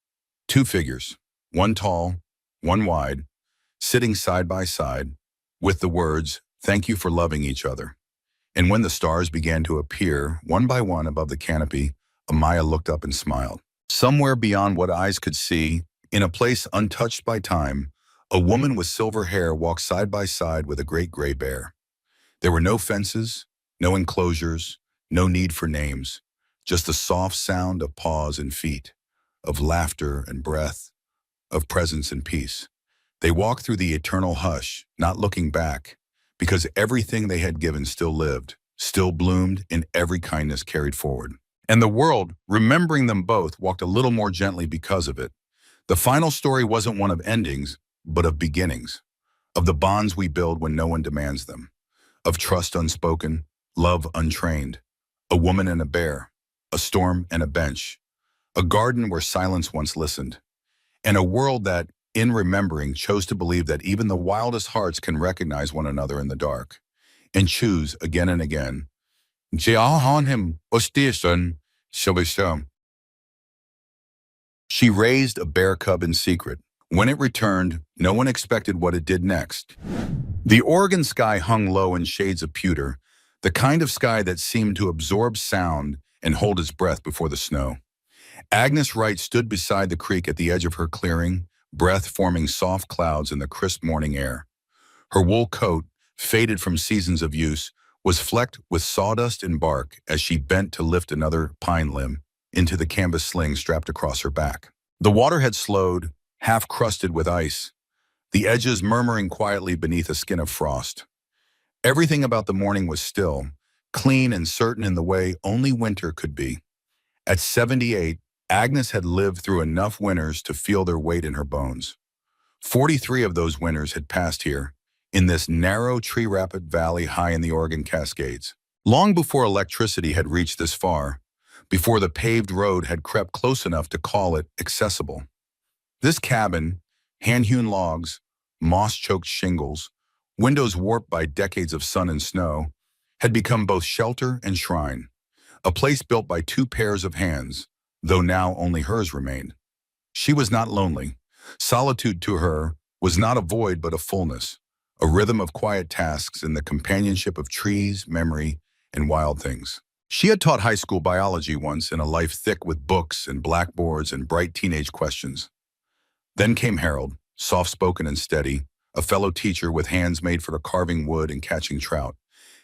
Two figures, one tall, one wide, sitting side by side, with the words, "Thank you for loving each other." And when the stars began to appear, one by one above the canopy, Amaya looked up and smiled. Somewhere beyond what eyes could see, in a place untouched by time, a woman with silver hair walked side by side with a great gray bear. There were no fences, no enclosures, no need for names, just the soft sound of paws and feet, of laughter and breath, of presence and peace. They walked through the eternal hush, not looking back, because everything they had given still lived, still bloomed, and every kindness carried forward. And the world, remembering them both, walked a little more gently because of it. The final story wasn't one of endings, but of beginnings. of the bonds we build when no one demands them, of trust unspoken, love untrained, a woman and a bear, a storm and a bench, a garden where silence once listened, and a world that, in remembering, chose to believe that even the wildest hearts can recognize one another in the dark, and choose again and again. She raised a bear cub in secret. When it returned, no one expected what it did next. The Oregon sky hung low in shades of pewter, the kind of sky that seemed to absorb sound and hold its breath before the snow. Agnes Wright stood beside the creek at the edge of her clearing, breath forming soft clouds in the crisp morning air. Her wool coat, faded from seasons of use, was flecked with sawdust and bark as she bent to lift another pine limb into the canvas sling strapped across her back. The water had slowed, half crusted with ice, the edges murmuring quietly beneath a skin of frost. Everything about the morning was still, clean and certain in the way only winter could be. At 78, Agnes had lived through enough winters to feel their weight in her bones. 43 of those winters had passed here, in this narrow tree-wrapped valley high in the Oregon Cascades. Long before electricity had reached this far, before the paved road had crept close enough to call it accessible. This cabin, hand-hewn logs, moss-choked shingles, windows warped by decades of sun and snow, had become both shelter and shrine, a place built by two pairs of hands, though now only hers remained. She was not lonely. Solitude to her was not a void but a fullness, a rhythm of quiet tasks in the companionship of trees, memory, and wild things. She had taught high school biology once in a life thick with books and blackboards and bright teenage questions. Then came Harold, soft-spoken and steady, a fellow teacher with hands made for carving wood and catching trout.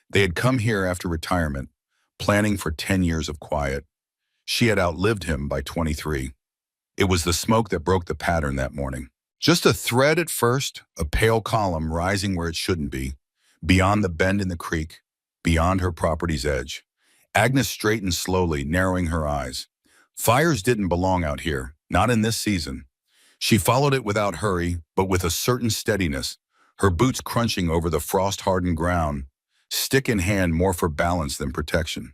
They had come here after retirement, planning for 10 years of quiet. She had outlived him by 23. It was the smoke that broke the pattern that morning. Just a thread at first, a pale column rising where it shouldn't be, beyond the bend in the creek, beyond her property's edge. Agnes straightened slowly, narrowing her eyes. Fires didn't belong out here, not in this season. She followed it without hurry, but with a certain steadiness, her boots crunching over the frost-hardened ground, stick in hand more for balance than protection.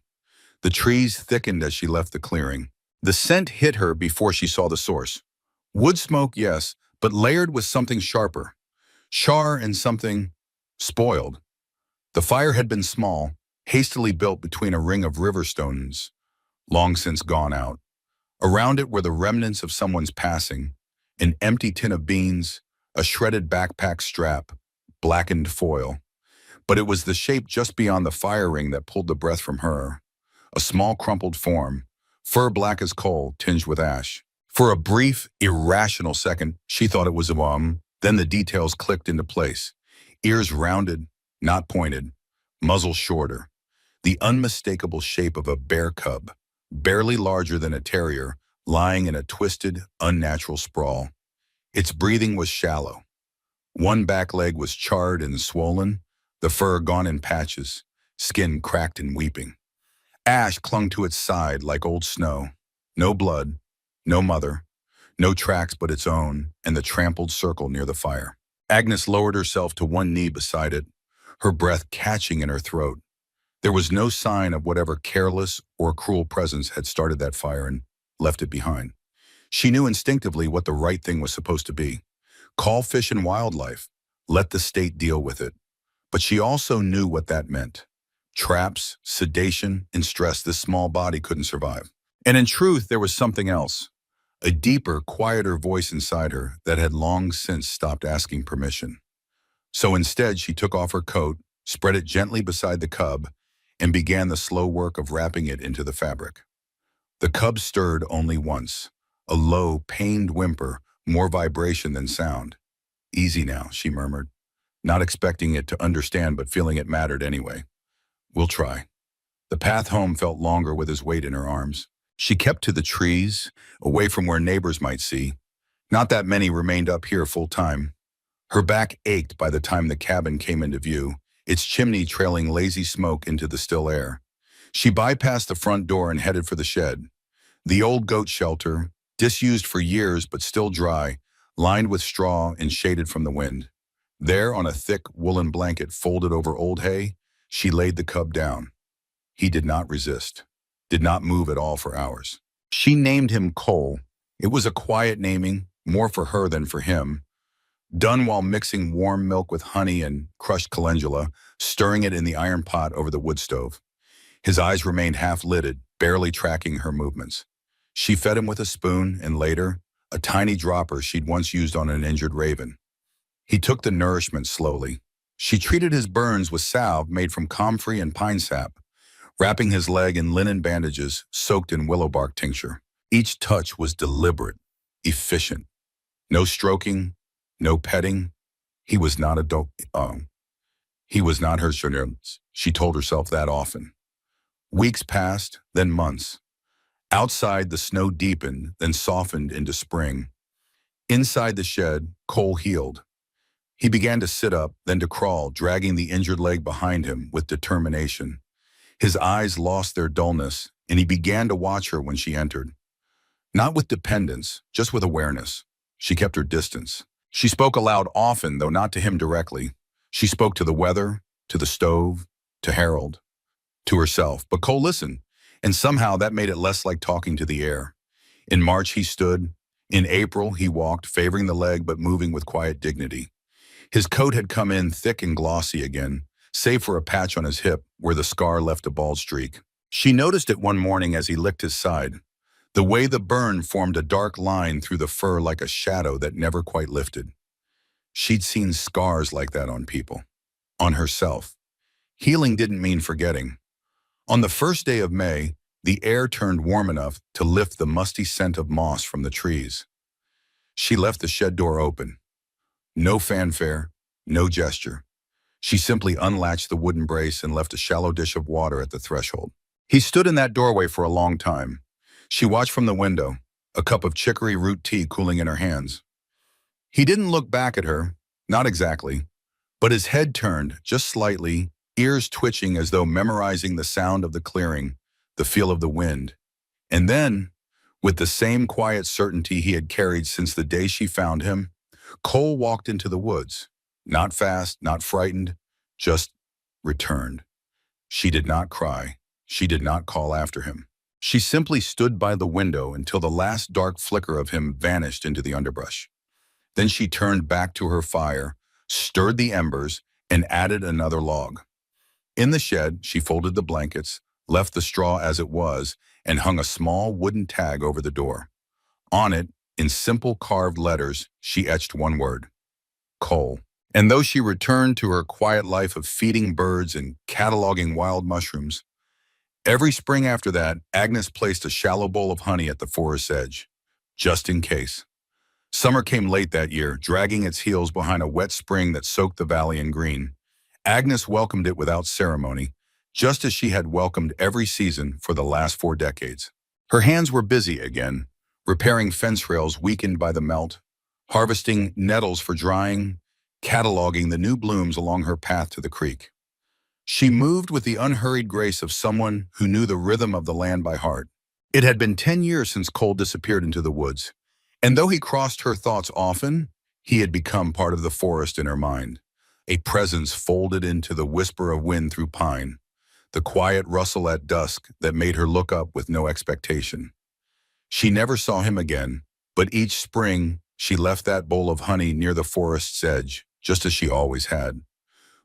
The trees thickened as she left the clearing. The scent hit her before she saw the source. Wood smoke, yes, but layered with something sharper. Char and something spoiled. The fire had been small, hastily built between a ring of river stones, long since gone out. Around it were the remnants of someone's passing, an empty tin of beans, a shredded backpack strap, blackened foil. But it was the shape just beyond the fire ring that pulled the breath from her. A small crumpled form, fur black as coal, tinged with ash. For a brief, irrational second, she thought it was a bomb. Then the details clicked into place. Ears rounded, not pointed, muzzle shorter. The unmistakable shape of a bear cub, barely larger than a terrier, lying in a twisted, unnatural sprawl. Its breathing was shallow. One back leg was charred and swollen, the fur gone in patches, skin cracked and weeping. Ash clung to its side like old snow. No blood, no mother, no tracks but its own and the trampled circle near the fire. Agnes lowered herself to one knee beside it, her breath catching in her throat. There was no sign of whatever careless or cruel presence had started that fire and left it behind. She knew instinctively what the right thing was supposed to be. Call fish and wildlife. Let the state deal with it. But she also knew what that meant. Traps, sedation, and stress this small body couldn't survive. And in truth, there was something else. A deeper, quieter voice inside her that had long since stopped asking permission. So instead, she took off her coat, spread it gently beside the cub, and began the slow work of wrapping it into the fabric. The cub stirred only once, a low, pained whimper, more vibration than sound. Easy now, she murmured, not expecting it to understand but feeling it mattered anyway. We'll try. The path home felt longer with his weight in her arms. She kept to the trees, away from where neighbors might see. Not that many remained up here full time. Her back ached by the time the cabin came into view, its chimney trailing lazy smoke into the still air. She bypassed the front door and headed for the shed. The old goat shelter, disused for years but still dry, lined with straw and shaded from the wind. There, on a thick woolen blanket folded over old hay, she laid the cub down. He did not resist, did not move at all for hours. She named him Cole. It was a quiet naming, more for her than for him, done while mixing warm milk with honey and crushed calendula, stirring it in the iron pot over the wood stove. His eyes remained half-lidded, barely tracking her movements. She fed him with a spoon and later, a tiny dropper she'd once used on an injured raven. He took the nourishment slowly. She treated his burns with salve made from comfrey and pine sap, wrapping his leg in linen bandages soaked in willow bark tincture. Each touch was deliberate, efficient. No stroking, no petting. He was not a he was not her chagrin. She told herself that often. Weeks passed, then months. Outside, the snow deepened, then softened into spring. Inside the shed, Cole healed. He began to sit up, then to crawl, dragging the injured leg behind him with determination. His eyes lost their dullness, and he began to watch her when she entered. Not with dependence, just with awareness. She kept her distance. She spoke aloud often, though not to him directly. She spoke to the weather, to the stove, to Harold, to herself. But Cole listened, and somehow that made it less like talking to the air. In March, he stood. In April, he walked, favoring the leg but moving with quiet dignity. His coat had come in thick and glossy again, save for a patch on his hip where the scar left a bald streak. She noticed it one morning as he licked his side. The way the burn formed a dark line through the fur like a shadow that never quite lifted. She'd seen scars like that on people, on herself. Healing didn't mean forgetting. On the first day of May, the air turned warm enough to lift the musty scent of moss from the trees. She left the shed door open. No fanfare, no gesture. She simply unlatched the wooden brace and left a shallow dish of water at the threshold. He stood in that doorway for a long time. She watched from the window, a cup of chicory root tea cooling in her hands. He didn't look back at her, not exactly, but his head turned just slightly, ears twitching as though memorizing the sound of the clearing, the feel of the wind. And then, with the same quiet certainty he had carried since the day she found him, Cole walked into the woods, not fast, not frightened, just returned. She did not cry. She did not call after him. She simply stood by the window until the last dark flicker of him vanished into the underbrush. Then she turned back to her fire, stirred the embers, and added another log. In the shed, she folded the blankets, left the straw as it was, and hung a small wooden tag over the door. On it, in simple carved letters, she etched one word: Cole. And though she returned to her quiet life of feeding birds and cataloging wild mushrooms, every spring after that, Agnes placed a shallow bowl of honey at the forest's edge, just in case. Summer came late that year, dragging its heels behind a wet spring that soaked the valley in green. Agnes welcomed it without ceremony, just as she had welcomed every season for the last 4 decades. Her hands were busy again, repairing fence rails weakened by the melt, harvesting nettles for drying, cataloging the new blooms along her path to the creek. She moved with the unhurried grace of someone who knew the rhythm of the land by heart. It had been 10 years since Cole disappeared into the woods, and though he crossed her thoughts often, he had become part of the forest in her mind, a presence folded into the whisper of wind through pine, the quiet rustle at dusk that made her look up with no expectation. She never saw him again, but each spring she left that bowl of honey near the forest's edge, just as she always had.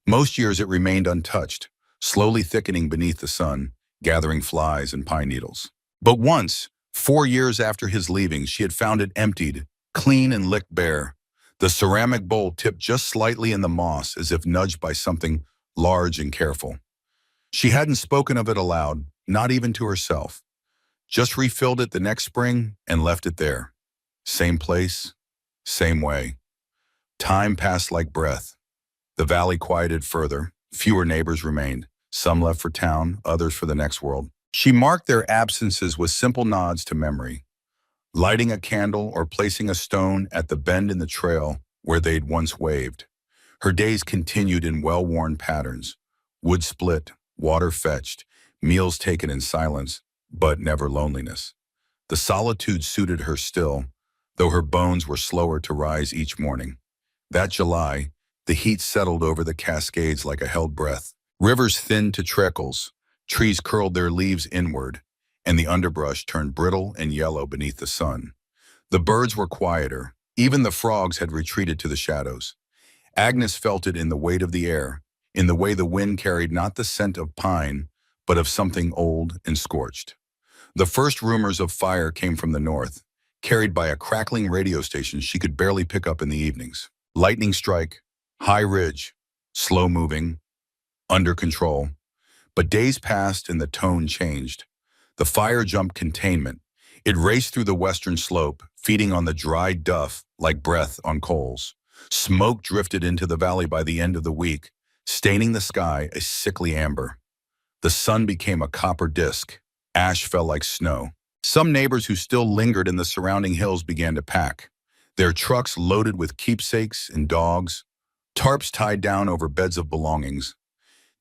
Most years it remained untouched, slowly thickening beneath the sun, gathering flies and pine needles. But once, 4 years after his leaving, she had found it emptied, clean and licked bare, the ceramic bowl tipped just slightly in the moss as if nudged by something large and careful. She hadn't spoken of it aloud, not even to herself. Just refilled it the next spring and left it there. Same place, same way. Time passed like breath. The valley quieted further. Fewer neighbors remained. Some left for town, others for the next world. She marked their absences with simple nods to memory, lighting a candle or placing a stone at the bend in the trail where they'd once waved. Her days continued in well-worn patterns. Wood split, water fetched, meals taken in silence, but never loneliness. The solitude suited her still, though her bones were slower to rise each morning. That July, The heat settled over the Cascades like a held breath. Rivers thinned to trickles, trees curled their leaves inward, and the underbrush turned brittle and yellow beneath the sun. The birds were quieter. Even the frogs had retreated to the shadows. Agnes felt it in the weight of the air, in the way the wind carried not the scent of pine, but of something old and scorched. The first rumors of fire came from the north, carried by a crackling radio station she could barely pick up in the evenings. Lightning strike, high ridge, slow moving, under control. But days passed and the tone changed. The fire jumped containment. It raced through the western slope, feeding on the dry duff like breath on coals. Smoke drifted into the valley by the end of the week, staining the sky a sickly amber. The sun became a copper disk. Ash fell like snow. Some neighbors who still lingered in the surrounding hills began to pack, their trucks loaded with keepsakes and dogs, tarps tied down over beds of belongings.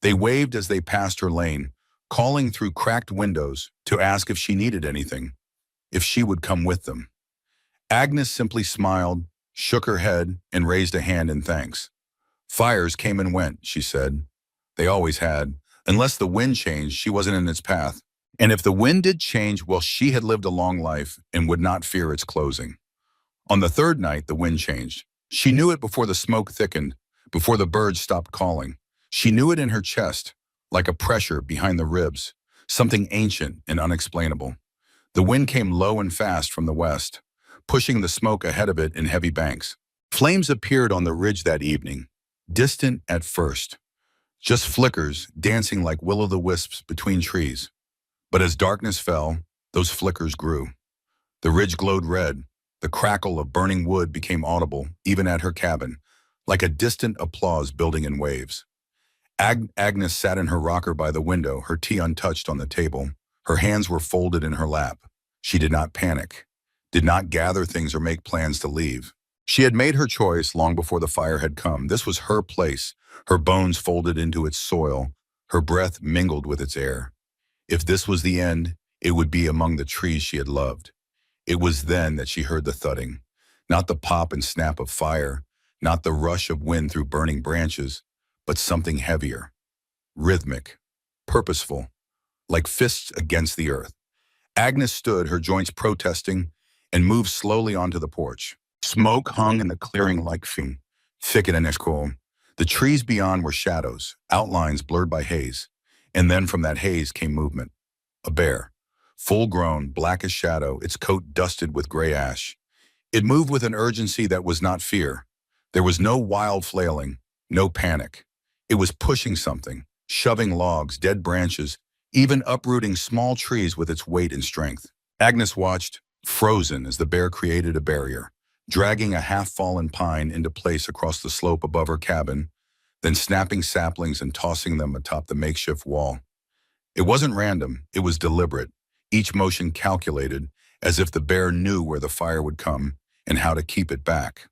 They waved as they passed her lane, calling through cracked windows to ask if she needed anything, if she would come with them. Agnes simply smiled, shook her head, and raised a hand in thanks. Fires came and went, she said. They always had. Unless the wind changed, she wasn't in its path. And if the wind did change, well, she had lived a long life and would not fear its closing. On the third night, the wind changed. She knew it before the smoke thickened, before the birds stopped calling. She knew it in her chest, like a pressure behind the ribs, something ancient and unexplainable. The wind came low and fast from the west, pushing the smoke ahead of it in heavy banks. Flames appeared on the ridge that evening, distant at first, just flickers dancing like will-o'-the-wisps between trees. But as darkness fell, those flickers grew. The ridge glowed red. The crackle of burning wood became audible, even at her cabin, like a distant applause building in waves. Agnes sat in her rocker by the window, her tea untouched on the table. Her hands were folded in her lap. She did not panic, did not gather things or make plans to leave. She had made her choice long before the fire had come. This was her place, her bones folded into its soil, her breath mingled with its air. If this was the end, it would be among the trees she had loved. It was then that she heard the thudding, not the pop and snap of fire, not the rush of wind through burning branches, but something heavier, rhythmic, purposeful, like fists against the earth. Agnes stood, her joints protesting, and moved slowly onto the porch. Smoke hung in the clearing like fume, thicket and cool. The trees beyond were shadows, outlines blurred by haze. And then from that haze came movement. A bear, full-grown, black as shadow, its coat dusted with gray ash. It moved with an urgency that was not fear. There was no wild flailing, no panic. It was pushing something, shoving logs, dead branches, even uprooting small trees with its weight and strength. Agnes watched, frozen as the bear created a barrier, dragging a half-fallen pine into place across the slope above her cabin, then snapping saplings and tossing them atop the makeshift wall. It wasn't random, it was deliberate, each motion calculated, as if the bear knew where the fire would come and how to keep it back.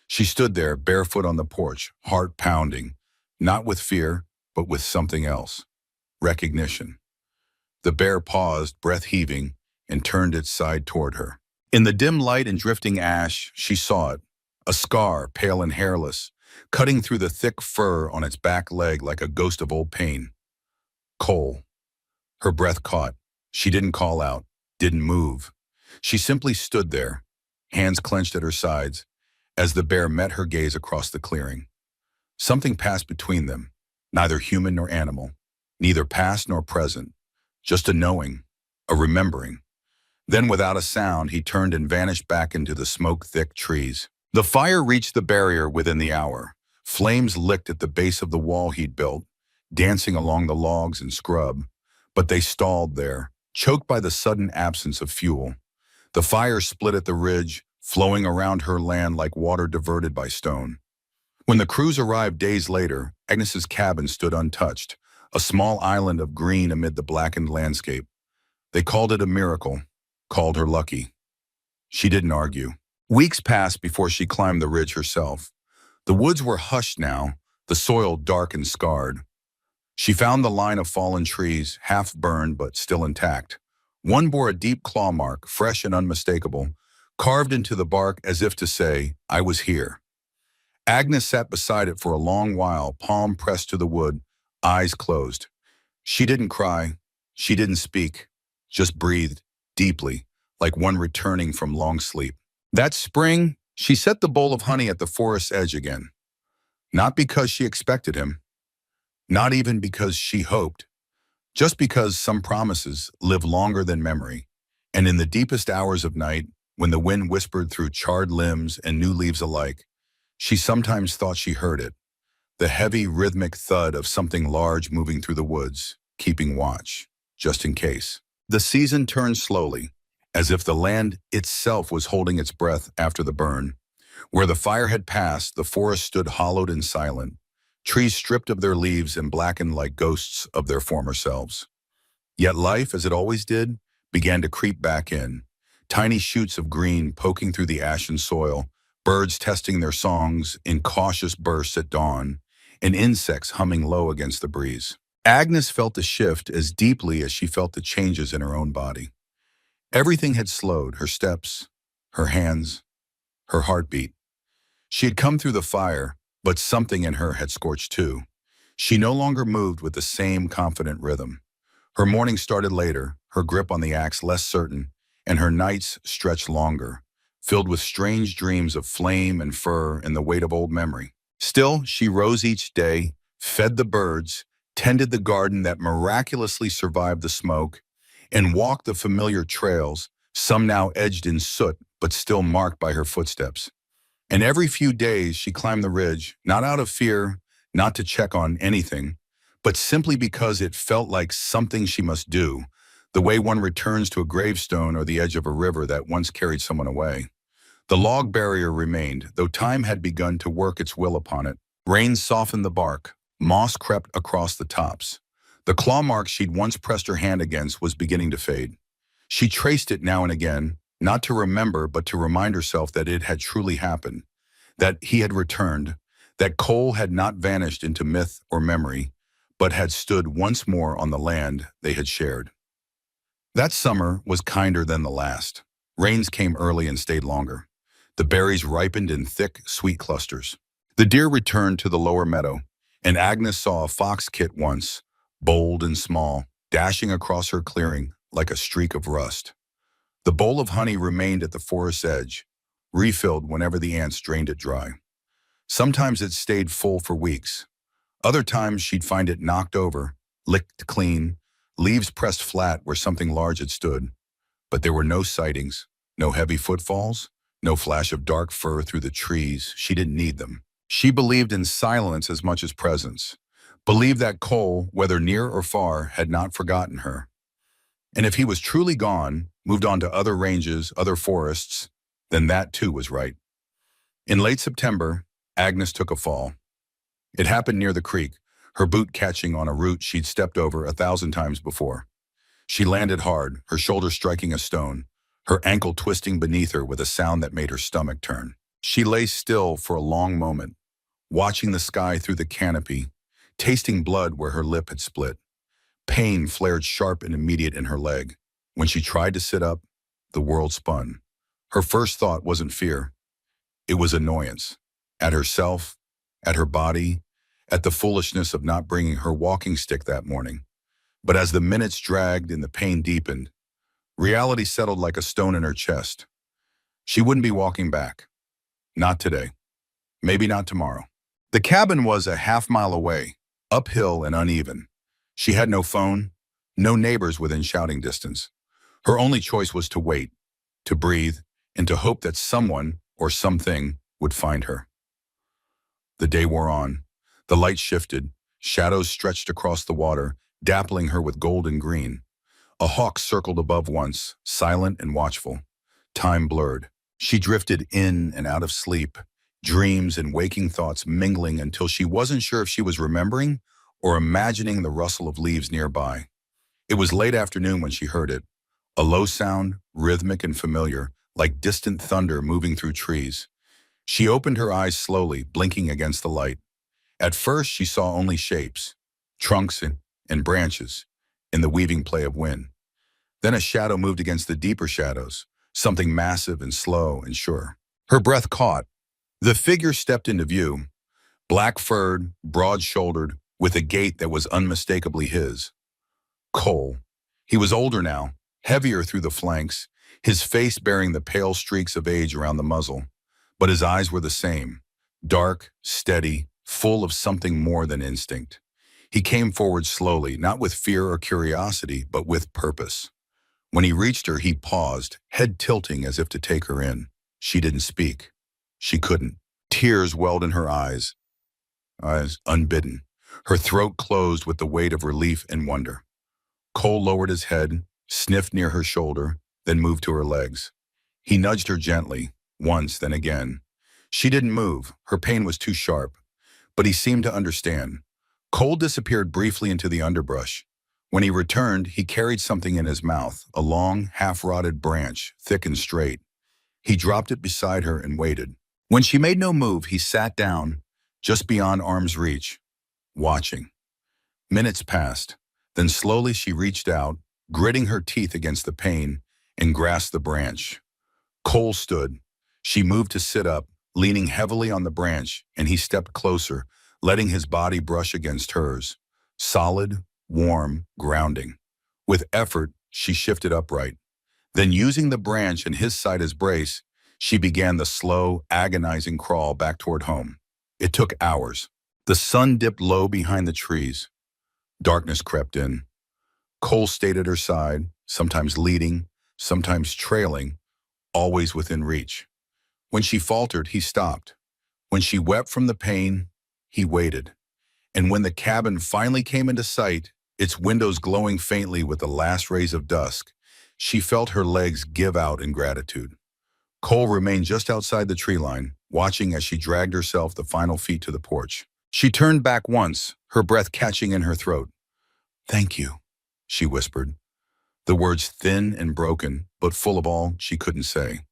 She stood there, barefoot on the porch, heart pounding, not with fear, but with something else. Recognition. The bear paused, breath heaving, and turned its side toward her. In the dim light and drifting ash, she saw it, a scar, pale and hairless, cutting through the thick fur on its back leg like a ghost of old pain. Coal. Her breath caught. She didn't call out, didn't move. She simply stood there, hands clenched at her sides, as the bear met her gaze across the clearing. Something passed between them, neither human nor animal, neither past nor present, just a knowing, a remembering. Then without a sound, he turned and vanished back into the smoke-thick trees. The fire reached the barrier within the hour. Flames licked at the base of the wall he'd built, dancing along the logs and scrub, but they stalled there, choked by the sudden absence of fuel. The fire split at the ridge, flowing around her land like water diverted by stone. When the crews arrived days later, Agnes's cabin stood untouched, a small island of green amid the blackened landscape. They called it a miracle, called her lucky. She didn't argue. Weeks passed before she climbed the ridge herself. The woods were hushed now, the soil dark and scarred. She found the line of fallen trees, half burned but still intact. One bore a deep claw mark, fresh and unmistakable, carved into the bark as if to say, "I was here." Agnes sat beside it for a long while, palm pressed to the wood, eyes closed. She didn't cry. She didn't speak. Just breathed, deeply, like one returning from long sleep. That spring, she set the bowl of honey at the forest's edge again. Not because she expected him, not even because she hoped, just because some promises live longer than memory. And in the deepest hours of night, when the wind whispered through charred limbs and new leaves alike, she sometimes thought she heard it, the heavy rhythmic thud of something large moving through the woods, keeping watch, just in case. The season turned slowly, as if the land itself was holding its breath after the burn. Where the fire had passed, the forest stood hollowed and silent, trees stripped of their leaves and blackened like ghosts of their former selves. Yet life, as it always did, began to creep back in, tiny shoots of green poking through the ashen soil, birds testing their songs in cautious bursts at dawn, and insects humming low against the breeze. Agnes felt the shift as deeply as she felt the changes in her own body. Everything had slowed, her steps, her hands, her heartbeat. She had come through the fire, but something in her had scorched too. She no longer moved with the same confident rhythm. Her mornings started later, her grip on the axe less certain, and her nights stretched longer, filled with strange dreams of flame and fur and the weight of old memory. Still, she rose each day, fed the birds, tended the garden that miraculously survived the smoke, and walked the familiar trails, some now edged in soot but still marked by her footsteps. And every few days she climbed the ridge, not out of fear, not to check on anything, but simply because it felt like something she must do, the way one returns to a gravestone or the edge of a river that once carried someone away. The log barrier remained, though time had begun to work its will upon it. Rain softened the bark, moss crept across the tops. The claw mark she'd once pressed her hand against was beginning to fade. She traced it now and again, not to remember but to remind herself that it had truly happened, that he had returned, that Cole had not vanished into myth or memory, but had stood once more on the land they had shared. That summer was kinder than the last. Rains came early and stayed longer. The berries ripened in thick, sweet clusters. The deer returned to the lower meadow, and Agnes saw a fox kit once, bold and small, dashing across her clearing like a streak of rust. The bowl of honey remained at the forest's edge, refilled whenever the ants drained it dry. Sometimes it stayed full for weeks. Other times she'd find it knocked over, licked clean, leaves pressed flat where something large had stood. But there were no sightings, no heavy footfalls, no flash of dark fur through the trees. She didn't need them. She believed in silence as much as presence, believed that Cole, whether near or far, had not forgotten her. And if he was truly gone, moved on to other ranges, other forests, then that too was right. In late September, Agnes took a fall. It happened near the creek, her boot catching on a root she'd stepped over 1,000 times before. She landed hard, her shoulder striking a stone, her ankle twisting beneath her with a sound that made her stomach turn. She lay still for a long moment, watching the sky through the canopy, tasting blood where her lip had split. Pain flared sharp and immediate in her leg. When she tried to sit up, the world spun. Her first thought wasn't fear. It was annoyance. At herself, at her body, at the foolishness of not bringing her walking stick that morning. But as the minutes dragged and the pain deepened, reality settled like a stone in her chest. She wouldn't be walking back. Not today. Maybe not tomorrow. The cabin was a half-mile away, uphill and uneven. She had no phone, no neighbors within shouting distance. Her only choice was to wait, to breathe, and to hope that someone or something would find her. The day wore on. The light shifted. Shadows stretched across the water, dappling her with gold and green. A hawk circled above once, silent and watchful. Time blurred. She drifted in and out of sleep, dreams and waking thoughts mingling until she wasn't sure if she was remembering or imagining the rustle of leaves nearby. It was late afternoon when she heard it, a low sound, rhythmic and familiar, like distant thunder moving through trees. She opened her eyes slowly, blinking against the light. At first, she saw only shapes, trunks and branches, in the weaving play of wind. Then a shadow moved against the deeper shadows, something massive and slow and sure. Her breath caught. The figure stepped into view, black-furred, broad-shouldered, with a gait that was unmistakably his. Cole. He was older now, heavier through the flanks, his face bearing the pale streaks of age around the muzzle. But his eyes were the same, dark, steady, full of something more than instinct. He came forward slowly, not with fear or curiosity, but with purpose. When he reached her, he paused, head tilting as if to take her in. She didn't speak. She couldn't. Tears welled in her eyes unbidden. Her throat closed with the weight of relief and wonder. Cole lowered his head, sniffed near her shoulder, then moved to her legs. He nudged her gently, once, then again. She didn't move. Her pain was too sharp. But he seemed to understand. Cole disappeared briefly into the underbrush. When he returned, he carried something in his mouth, a long, half-rotted branch, thick and straight. He dropped it beside her and waited. When she made no move, he sat down, just beyond arm's reach, watching. Minutes passed. Then slowly she reached out, gritting her teeth against the pain, and grasped the branch. Cole stood. She moved to sit up, leaning heavily on the branch, and he stepped closer, letting his body brush against hers. Solid, warm, grounding. With effort, she shifted upright. Then, using the branch and his side as brace, she began the slow, agonizing crawl back toward home. It took hours. The sun dipped low behind the trees. Darkness crept in. Cole stayed at her side, sometimes leading, sometimes trailing, always within reach. When she faltered, he stopped. When she wept from the pain, he waited. And when the cabin finally came into sight, its windows glowing faintly with the last rays of dusk, she felt her legs give out in gratitude. Cole remained just outside the tree line, watching as she dragged herself the final feet to the porch. She turned back once, her breath catching in her throat. "Thank you," she whispered. The words thin and broken, but full of all she couldn't say.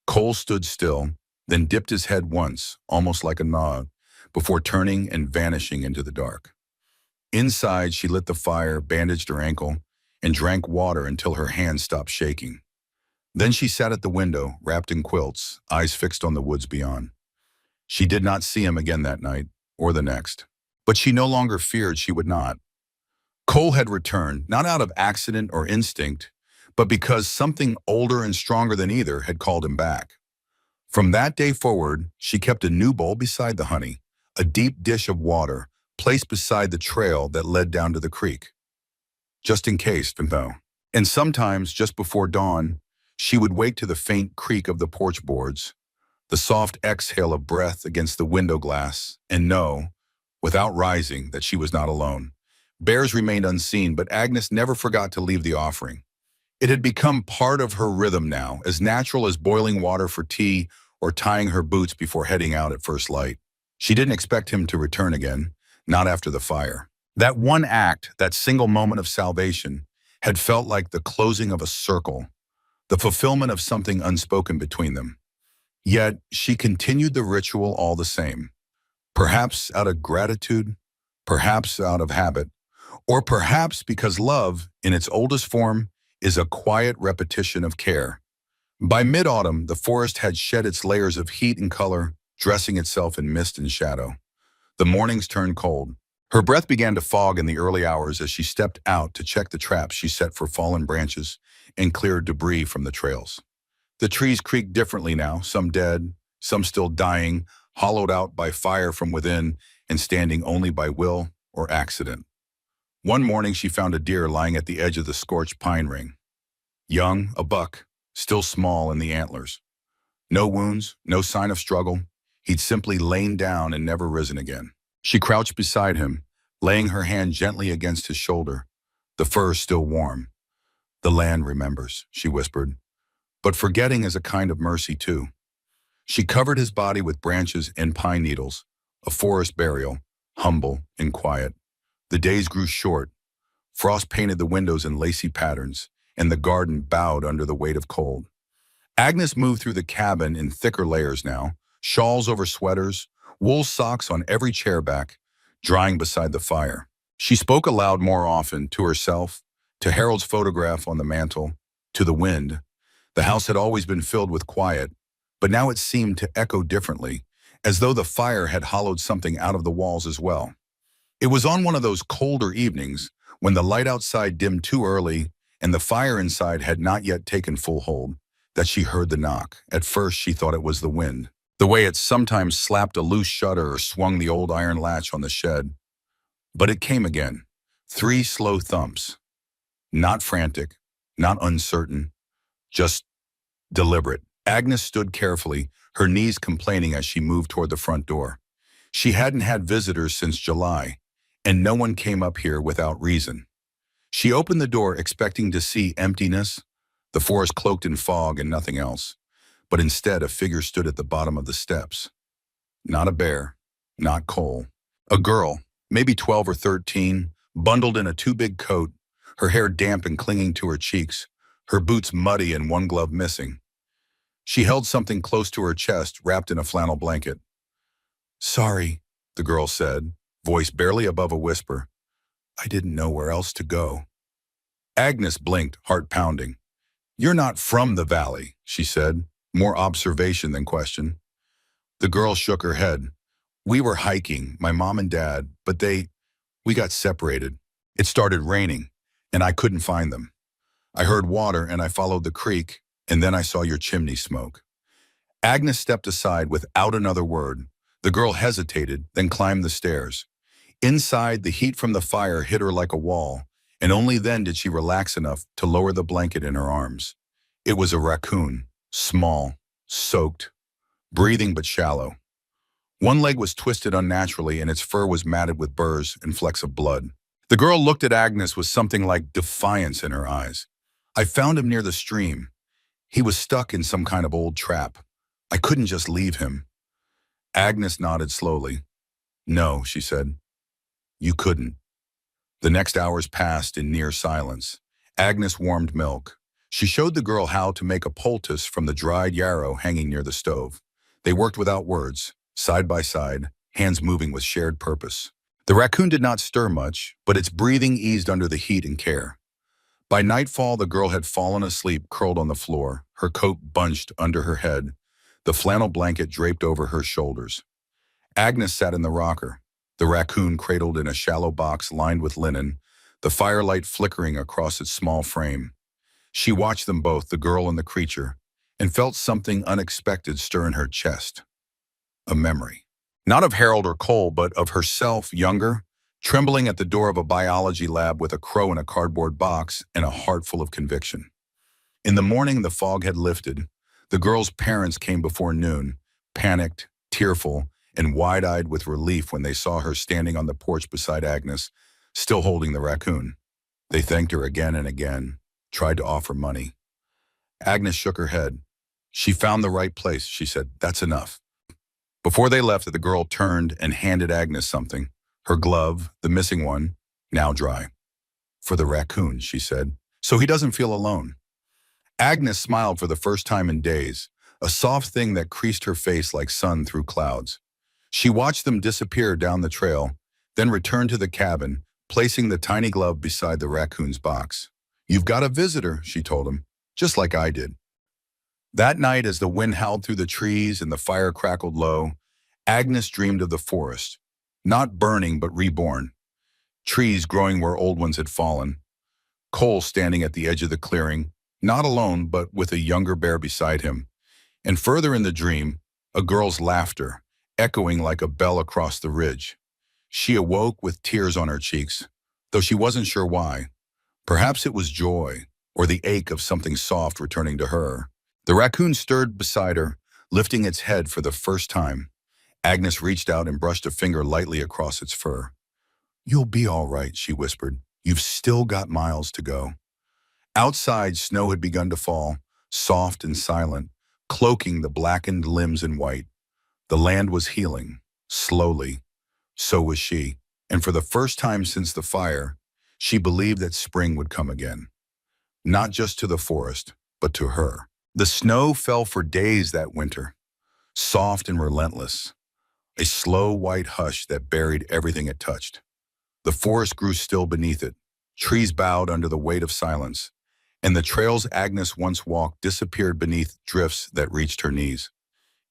Cole stood still, then dipped his head once, almost like a nod, before turning and vanishing into the dark. Inside, she lit the fire, bandaged her ankle, and drank water until her hands stopped shaking. Then she sat at the window, wrapped in quilts, eyes fixed on the woods beyond. She did not see him again that night, or the next. But she no longer feared she would not. Cole had returned, not out of accident or instinct, but because something older and stronger than either had called him back. From that day forward, she kept a new bowl beside the honey, a deep dish of water placed beside the trail that led down to the creek. Just in case, though. And sometimes, just before dawn, she would wake to the faint creak of the porch boards, the soft exhale of breath against the window glass, and know, without rising, that she was not alone. Bears remained unseen, but Agnes never forgot to leave the offering. It had become part of her rhythm now, as natural as boiling water for tea or tying her boots before heading out at first light. She didn't expect him to return again, not after the fire. That one act, that single moment of salvation, had felt like the closing of a circle, the fulfillment of something unspoken between them. Yet she continued the ritual all the same, perhaps out of gratitude, perhaps out of habit, or perhaps because love, in its oldest form, is a quiet repetition of care. By mid-autumn, the forest had shed its layers of heat and color, dressing itself in mist and shadow. The mornings turned cold. Her breath began to fog in the early hours as she stepped out to check the traps she set for fallen branches and cleared debris from the trails. The trees creaked differently now, some dead, some still dying, hollowed out by fire from within and standing only by will or accident. One morning she found a deer lying at the edge of the scorched pine ring. Young, a buck, still small in the antlers. No wounds, no sign of struggle. He'd simply lain down and never risen again. She crouched beside him, laying her hand gently against his shoulder, the fur still warm. "The land remembers," she whispered. "But forgetting is a kind of mercy, too." She covered his body with branches and pine needles, a forest burial, humble and quiet. The days grew short. Frost painted the windows in lacy patterns, and the garden bowed under the weight of cold. Agnes moved through the cabin in thicker layers now, shawls over sweaters, wool socks on every chair back, drying beside the fire. She spoke aloud more often, to herself, to Harold's photograph on the mantel, to the wind. The house had always been filled with quiet, but now it seemed to echo differently, as though the fire had hollowed something out of the walls as well. It was on one of those colder evenings, when the light outside dimmed too early and the fire inside had not yet taken full hold, that she heard the knock. At first she thought it was the wind, the way it sometimes slapped a loose shutter or swung the old iron latch on the shed. But it came again. 3 slow thumps. Not frantic, not uncertain, just deliberate. Agnes stood carefully, her knees complaining as she moved toward the front door. She hadn't had visitors since July, and no one came up here without reason. She opened the door expecting to see emptiness, the forest cloaked in fog and nothing else. But instead a figure stood at the bottom of the steps. Not a bear, not Cole. A girl, maybe 12 or 13, bundled in a too big coat, her hair damp and clinging to her cheeks, her boots muddy and one glove missing. She held something close to her chest, wrapped in a flannel blanket. "Sorry," the girl said, voice barely above a whisper. "I didn't know where else to go." Agnes blinked, heart pounding. "You're not from the valley," she said, more observation than question. The girl shook her head. "We were hiking, my mom and dad, but we got separated. It started raining, and I couldn't find them. I heard water and I followed the creek, and then I saw your chimney smoke." Agnes stepped aside without another word. The girl hesitated, then climbed the stairs. Inside, the heat from the fire hit her like a wall, and only then did she relax enough to lower the blanket in her arms. It was a raccoon, small, soaked, breathing but shallow. One leg was twisted unnaturally and its fur was matted with burrs and flecks of blood. The girl looked at Agnes with something like defiance in her eyes. "I found him near the stream. He was stuck in some kind of old trap. I couldn't just leave him." Agnes nodded slowly. "No," she said. "You couldn't." The next hours passed in near silence. Agnes warmed milk. She showed the girl how to make a poultice from the dried yarrow hanging near the stove. They worked without words, side by side, hands moving with shared purpose. The raccoon did not stir much, but its breathing eased under the heat and care. By nightfall, the girl had fallen asleep curled on the floor, her coat bunched under her head, the flannel blanket draped over her shoulders. Agnes sat in the rocker, the raccoon cradled in a shallow box lined with linen, the firelight flickering across its small frame. She watched them both, the girl and the creature, and felt something unexpected stir in her chest. A memory. Not of Harold or Cole, but of herself, younger, trembling at the door of a biology lab with a crow in a cardboard box and a heart full of conviction. In the morning, the fog had lifted. The girl's parents came before noon, panicked, tearful, and wide-eyed with relief when they saw her standing on the porch beside Agnes, still holding the raccoon. They thanked her again and again, tried to offer money. Agnes shook her head. "She found the right place," she said. "That's enough." Before they left, the girl turned and handed Agnes something. Her glove, the missing one, now dry. "For the raccoon," she said, "so he doesn't feel alone." Agnes smiled for the first time in days, a soft thing that creased her face like sun through clouds. She watched them disappear down the trail, then returned to the cabin, placing the tiny glove beside the raccoon's box. "You've got a visitor," she told him, "just like I did." That night, as the wind howled through the trees and the fire crackled low, Agnes dreamed of the forest, not burning but reborn. Trees growing where old ones had fallen. Cole standing at the edge of the clearing, not alone but with a younger bear beside him. And further in the dream, a girl's laughter, echoing like a bell across the ridge. She awoke with tears on her cheeks, though she wasn't sure why. Perhaps it was joy, or the ache of something soft returning to her. The raccoon stirred beside her, lifting its head for the first time. Agnes reached out and brushed a finger lightly across its fur. "You'll be all right," she whispered. "You've still got miles to go." Outside, snow had begun to fall, soft and silent, cloaking the blackened limbs in white. The land was healing, slowly. So was she, and for the first time since the fire, she believed that spring would come again. Not just to the forest, but to her. The snow fell for days that winter, soft and relentless, a slow white hush that buried everything it touched. The forest grew still beneath it, trees bowed under the weight of silence, and the trails Agnes once walked disappeared beneath drifts that reached her knees.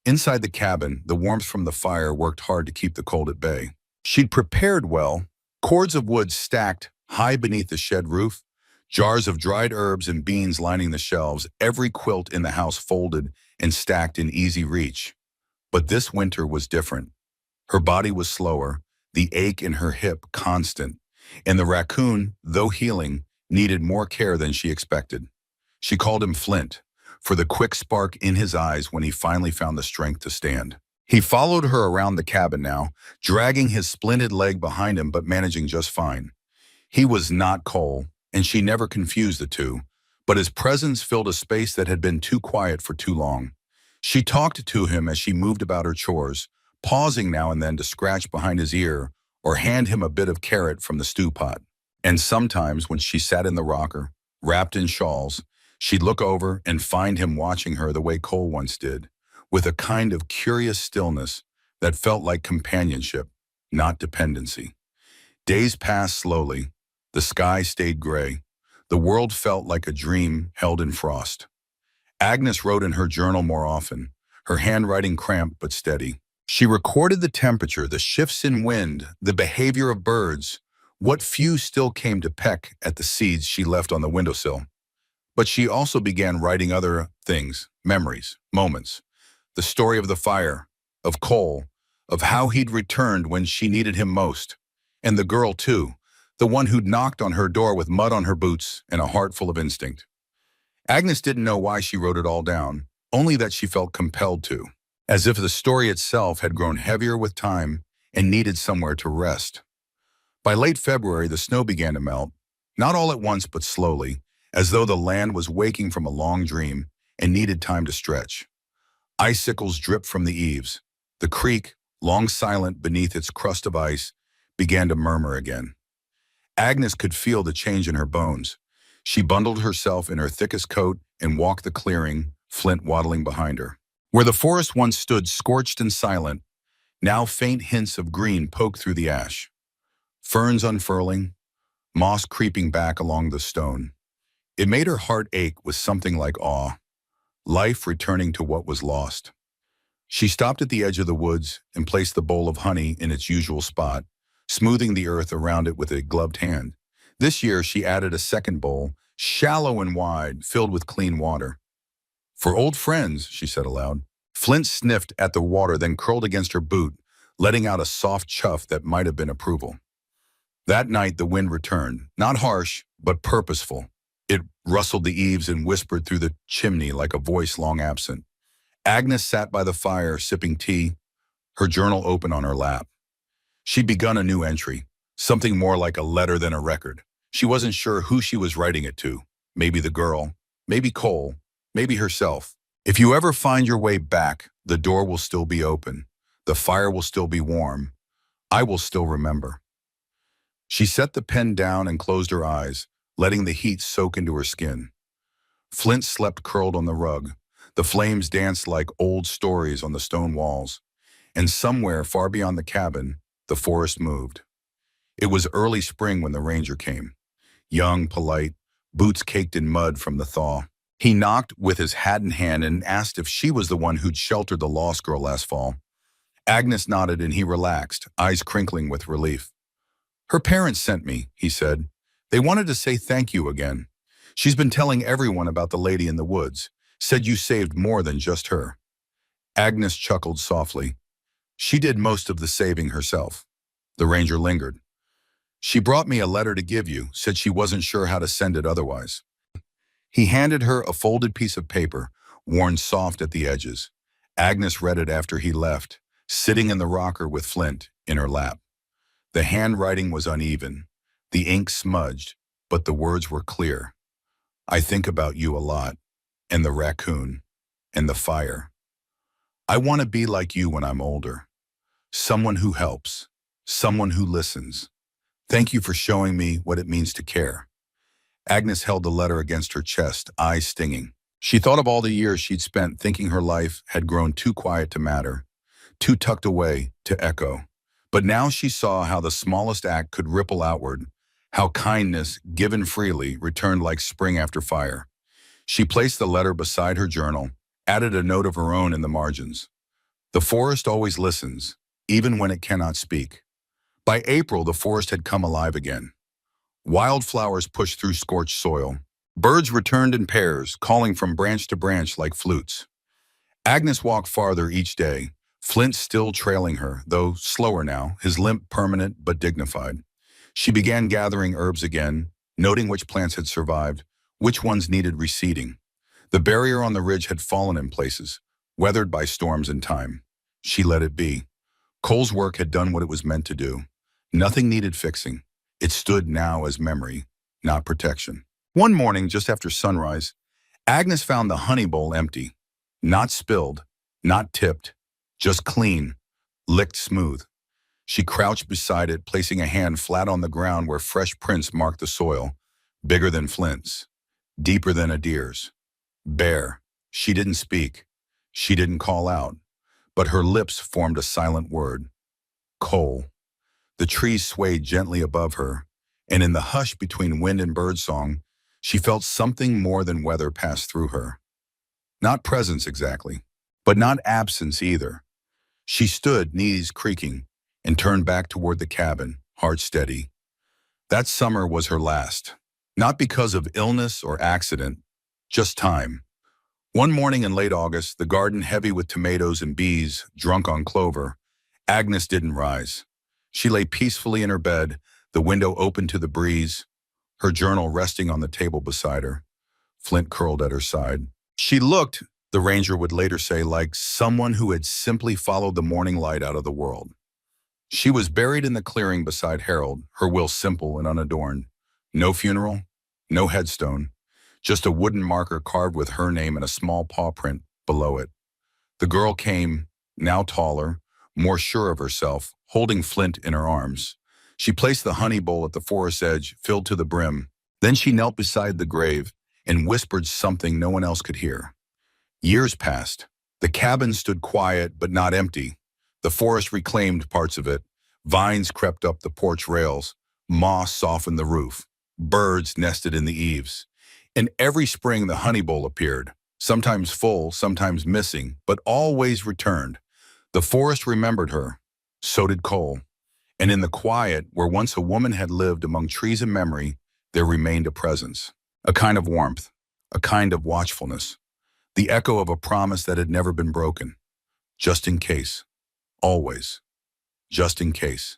Inside the cabin, the warmth from the fire worked hard to keep the cold at bay. She'd prepared well, cords of wood stacked high beneath the shed roof, jars of dried herbs and beans lining the shelves, every quilt in the house folded and stacked in easy reach. But this winter was different. Her body was slower, the ache in her hip constant, and the raccoon, though healing, needed more care than she expected. She called him Flint, for the quick spark in his eyes when he finally found the strength to stand. He followed her around the cabin now, dragging his splinted leg behind him but managing just fine. He was not Cole, and she never confused the two, but his presence filled a space that had been too quiet for too long. She talked to him as she moved about her chores, pausing now and then to scratch behind his ear or hand him a bit of carrot from the stew pot. And sometimes when she sat in the rocker, wrapped in shawls, she'd look over and find him watching her the way Cole once did, with a kind of curious stillness that felt like companionship, not dependency. Days passed slowly. The sky stayed gray. The world felt like a dream held in frost. Agnes wrote in her journal more often, her handwriting cramped but steady. She recorded the temperature, the shifts in wind, the behavior of birds, what few still came to peck at the seeds she left on the windowsill. But she also began writing other things, memories, moments. The story of the fire, of Cole, of how he'd returned when she needed him most. And the girl, too, the one who'd knocked on her door with mud on her boots and a heart full of instinct. Agnes didn't know why she wrote it all down, only that she felt compelled to, as if the story itself had grown heavier with time and needed somewhere to rest. By late February, the snow began to melt, not all at once but slowly, as though the land was waking from a long dream and needed time to stretch. Icicles dripped from the eaves. The creek, long silent beneath its crust of ice, began to murmur again. Agnes could feel the change in her bones. She bundled herself in her thickest coat and walked the clearing, Flint waddling behind her. Where the forest once stood scorched and silent, now faint hints of green poked through the ash. Ferns unfurling, moss creeping back along the stone. It made her heart ache with something like awe, life returning to what was lost. She stopped at the edge of the woods and placed the bowl of honey in its usual spot, smoothing the earth around it with a gloved hand. This year she added a second bowl, shallow and wide, filled with clean water. "For old friends," she said aloud. Flint sniffed at the water, then curled against her boot, letting out a soft chuff that might have been approval. That night the wind returned, not harsh, but purposeful. It rustled the eaves and whispered through the chimney like a voice long absent. Agnes sat by the fire, sipping tea, her journal open on her lap. She'd begun a new entry, something more like a letter than a record. She wasn't sure who she was writing it to. Maybe the girl, maybe Cole, maybe herself. "If you ever find your way back, the door will still be open. The fire will still be warm. I will still remember." She set the pen down and closed her eyes, letting the heat soak into her skin. Flint slept curled on the rug. The flames danced like old stories on the stone walls. And somewhere far beyond the cabin, the forest moved. It was early spring when the ranger came. Young, polite, boots caked in mud from the thaw. He knocked with his hat in hand and asked if she was the one who'd sheltered the lost girl last fall. Agnes nodded and he relaxed, eyes crinkling with relief. "Her parents sent me," he said. "They wanted to say thank you again. She's been telling everyone about the lady in the woods. Said you saved more than just her." Agnes chuckled softly. "She did most of the saving herself." The ranger lingered. "She brought me a letter to give you, said she wasn't sure how to send it otherwise." He handed her a folded piece of paper, worn soft at the edges. Agnes read it after he left, sitting in the rocker with Flint in her lap. The handwriting was uneven, the ink smudged, but the words were clear. "I think about you a lot, and the raccoon, and the fire. I want to be like you when I'm older. Someone who helps, someone who listens. Thank you for showing me what it means to care." Agnes held the letter against her chest, eyes stinging. She thought of all the years she'd spent thinking her life had grown too quiet to matter, too tucked away to echo. But now she saw how the smallest act could ripple outward, how kindness, given freely, returned like spring after fire. She placed the letter beside her journal, added a note of her own in the margins. The forest always listens, even when it cannot speak. By April, the forest had come alive again. Wildflowers pushed through scorched soil. Birds returned in pairs, calling from branch to branch like flutes. Agnes walked farther each day, Flint still trailing her, though slower now, his limp permanent but dignified. She began gathering herbs again, noting which plants had survived, which ones needed reseeding. The barrier on the ridge had fallen in places, weathered by storms and time. She let it be. Cole's work had done what it was meant to do. Nothing needed fixing. It stood now as memory, not protection. One morning, just after sunrise, Agnes found the honey bowl empty. Not spilled, not tipped, just clean, licked smooth. She crouched beside it, placing a hand flat on the ground where fresh prints marked the soil, bigger than Flint's, deeper than a deer's. Bare. She didn't speak. She didn't call out. But her lips formed a silent word. Cole. The trees swayed gently above her, and in the hush between wind and birdsong, she felt something more than weather pass through her. Not presence exactly, but not absence either. She stood, knees creaking, and turned back toward the cabin, heart steady. That summer was her last. Not because of illness or accident, just time. One morning in late August, the garden heavy with tomatoes and bees, drunk on clover, Agnes didn't rise. She lay peacefully in her bed, the window open to the breeze, her journal resting on the table beside her, Flint curled at her side. She looked, the ranger would later say, like someone who had simply followed the morning light out of the world. She was buried in the clearing beside Harold, her will simple and unadorned. No funeral, no headstone, just a wooden marker carved with her name and a small paw print below it. The girl came, now taller, more sure of herself, holding Flint in her arms. She placed the honey bowl at the forest edge, filled to the brim. Then she knelt beside the grave and whispered something no one else could hear. Years passed. The cabin stood quiet but not empty. The forest reclaimed parts of it. Vines crept up the porch rails. Moss softened the roof. Birds nested in the eaves. And every spring the honey bowl appeared, sometimes full, sometimes missing, but always returned. The forest remembered her. So did Cole. And in the quiet, where once a woman had lived among trees and memory, there remained a presence. A kind of warmth. A kind of watchfulness. The echo of a promise that had never been broken. Just in case. Always. Just in case.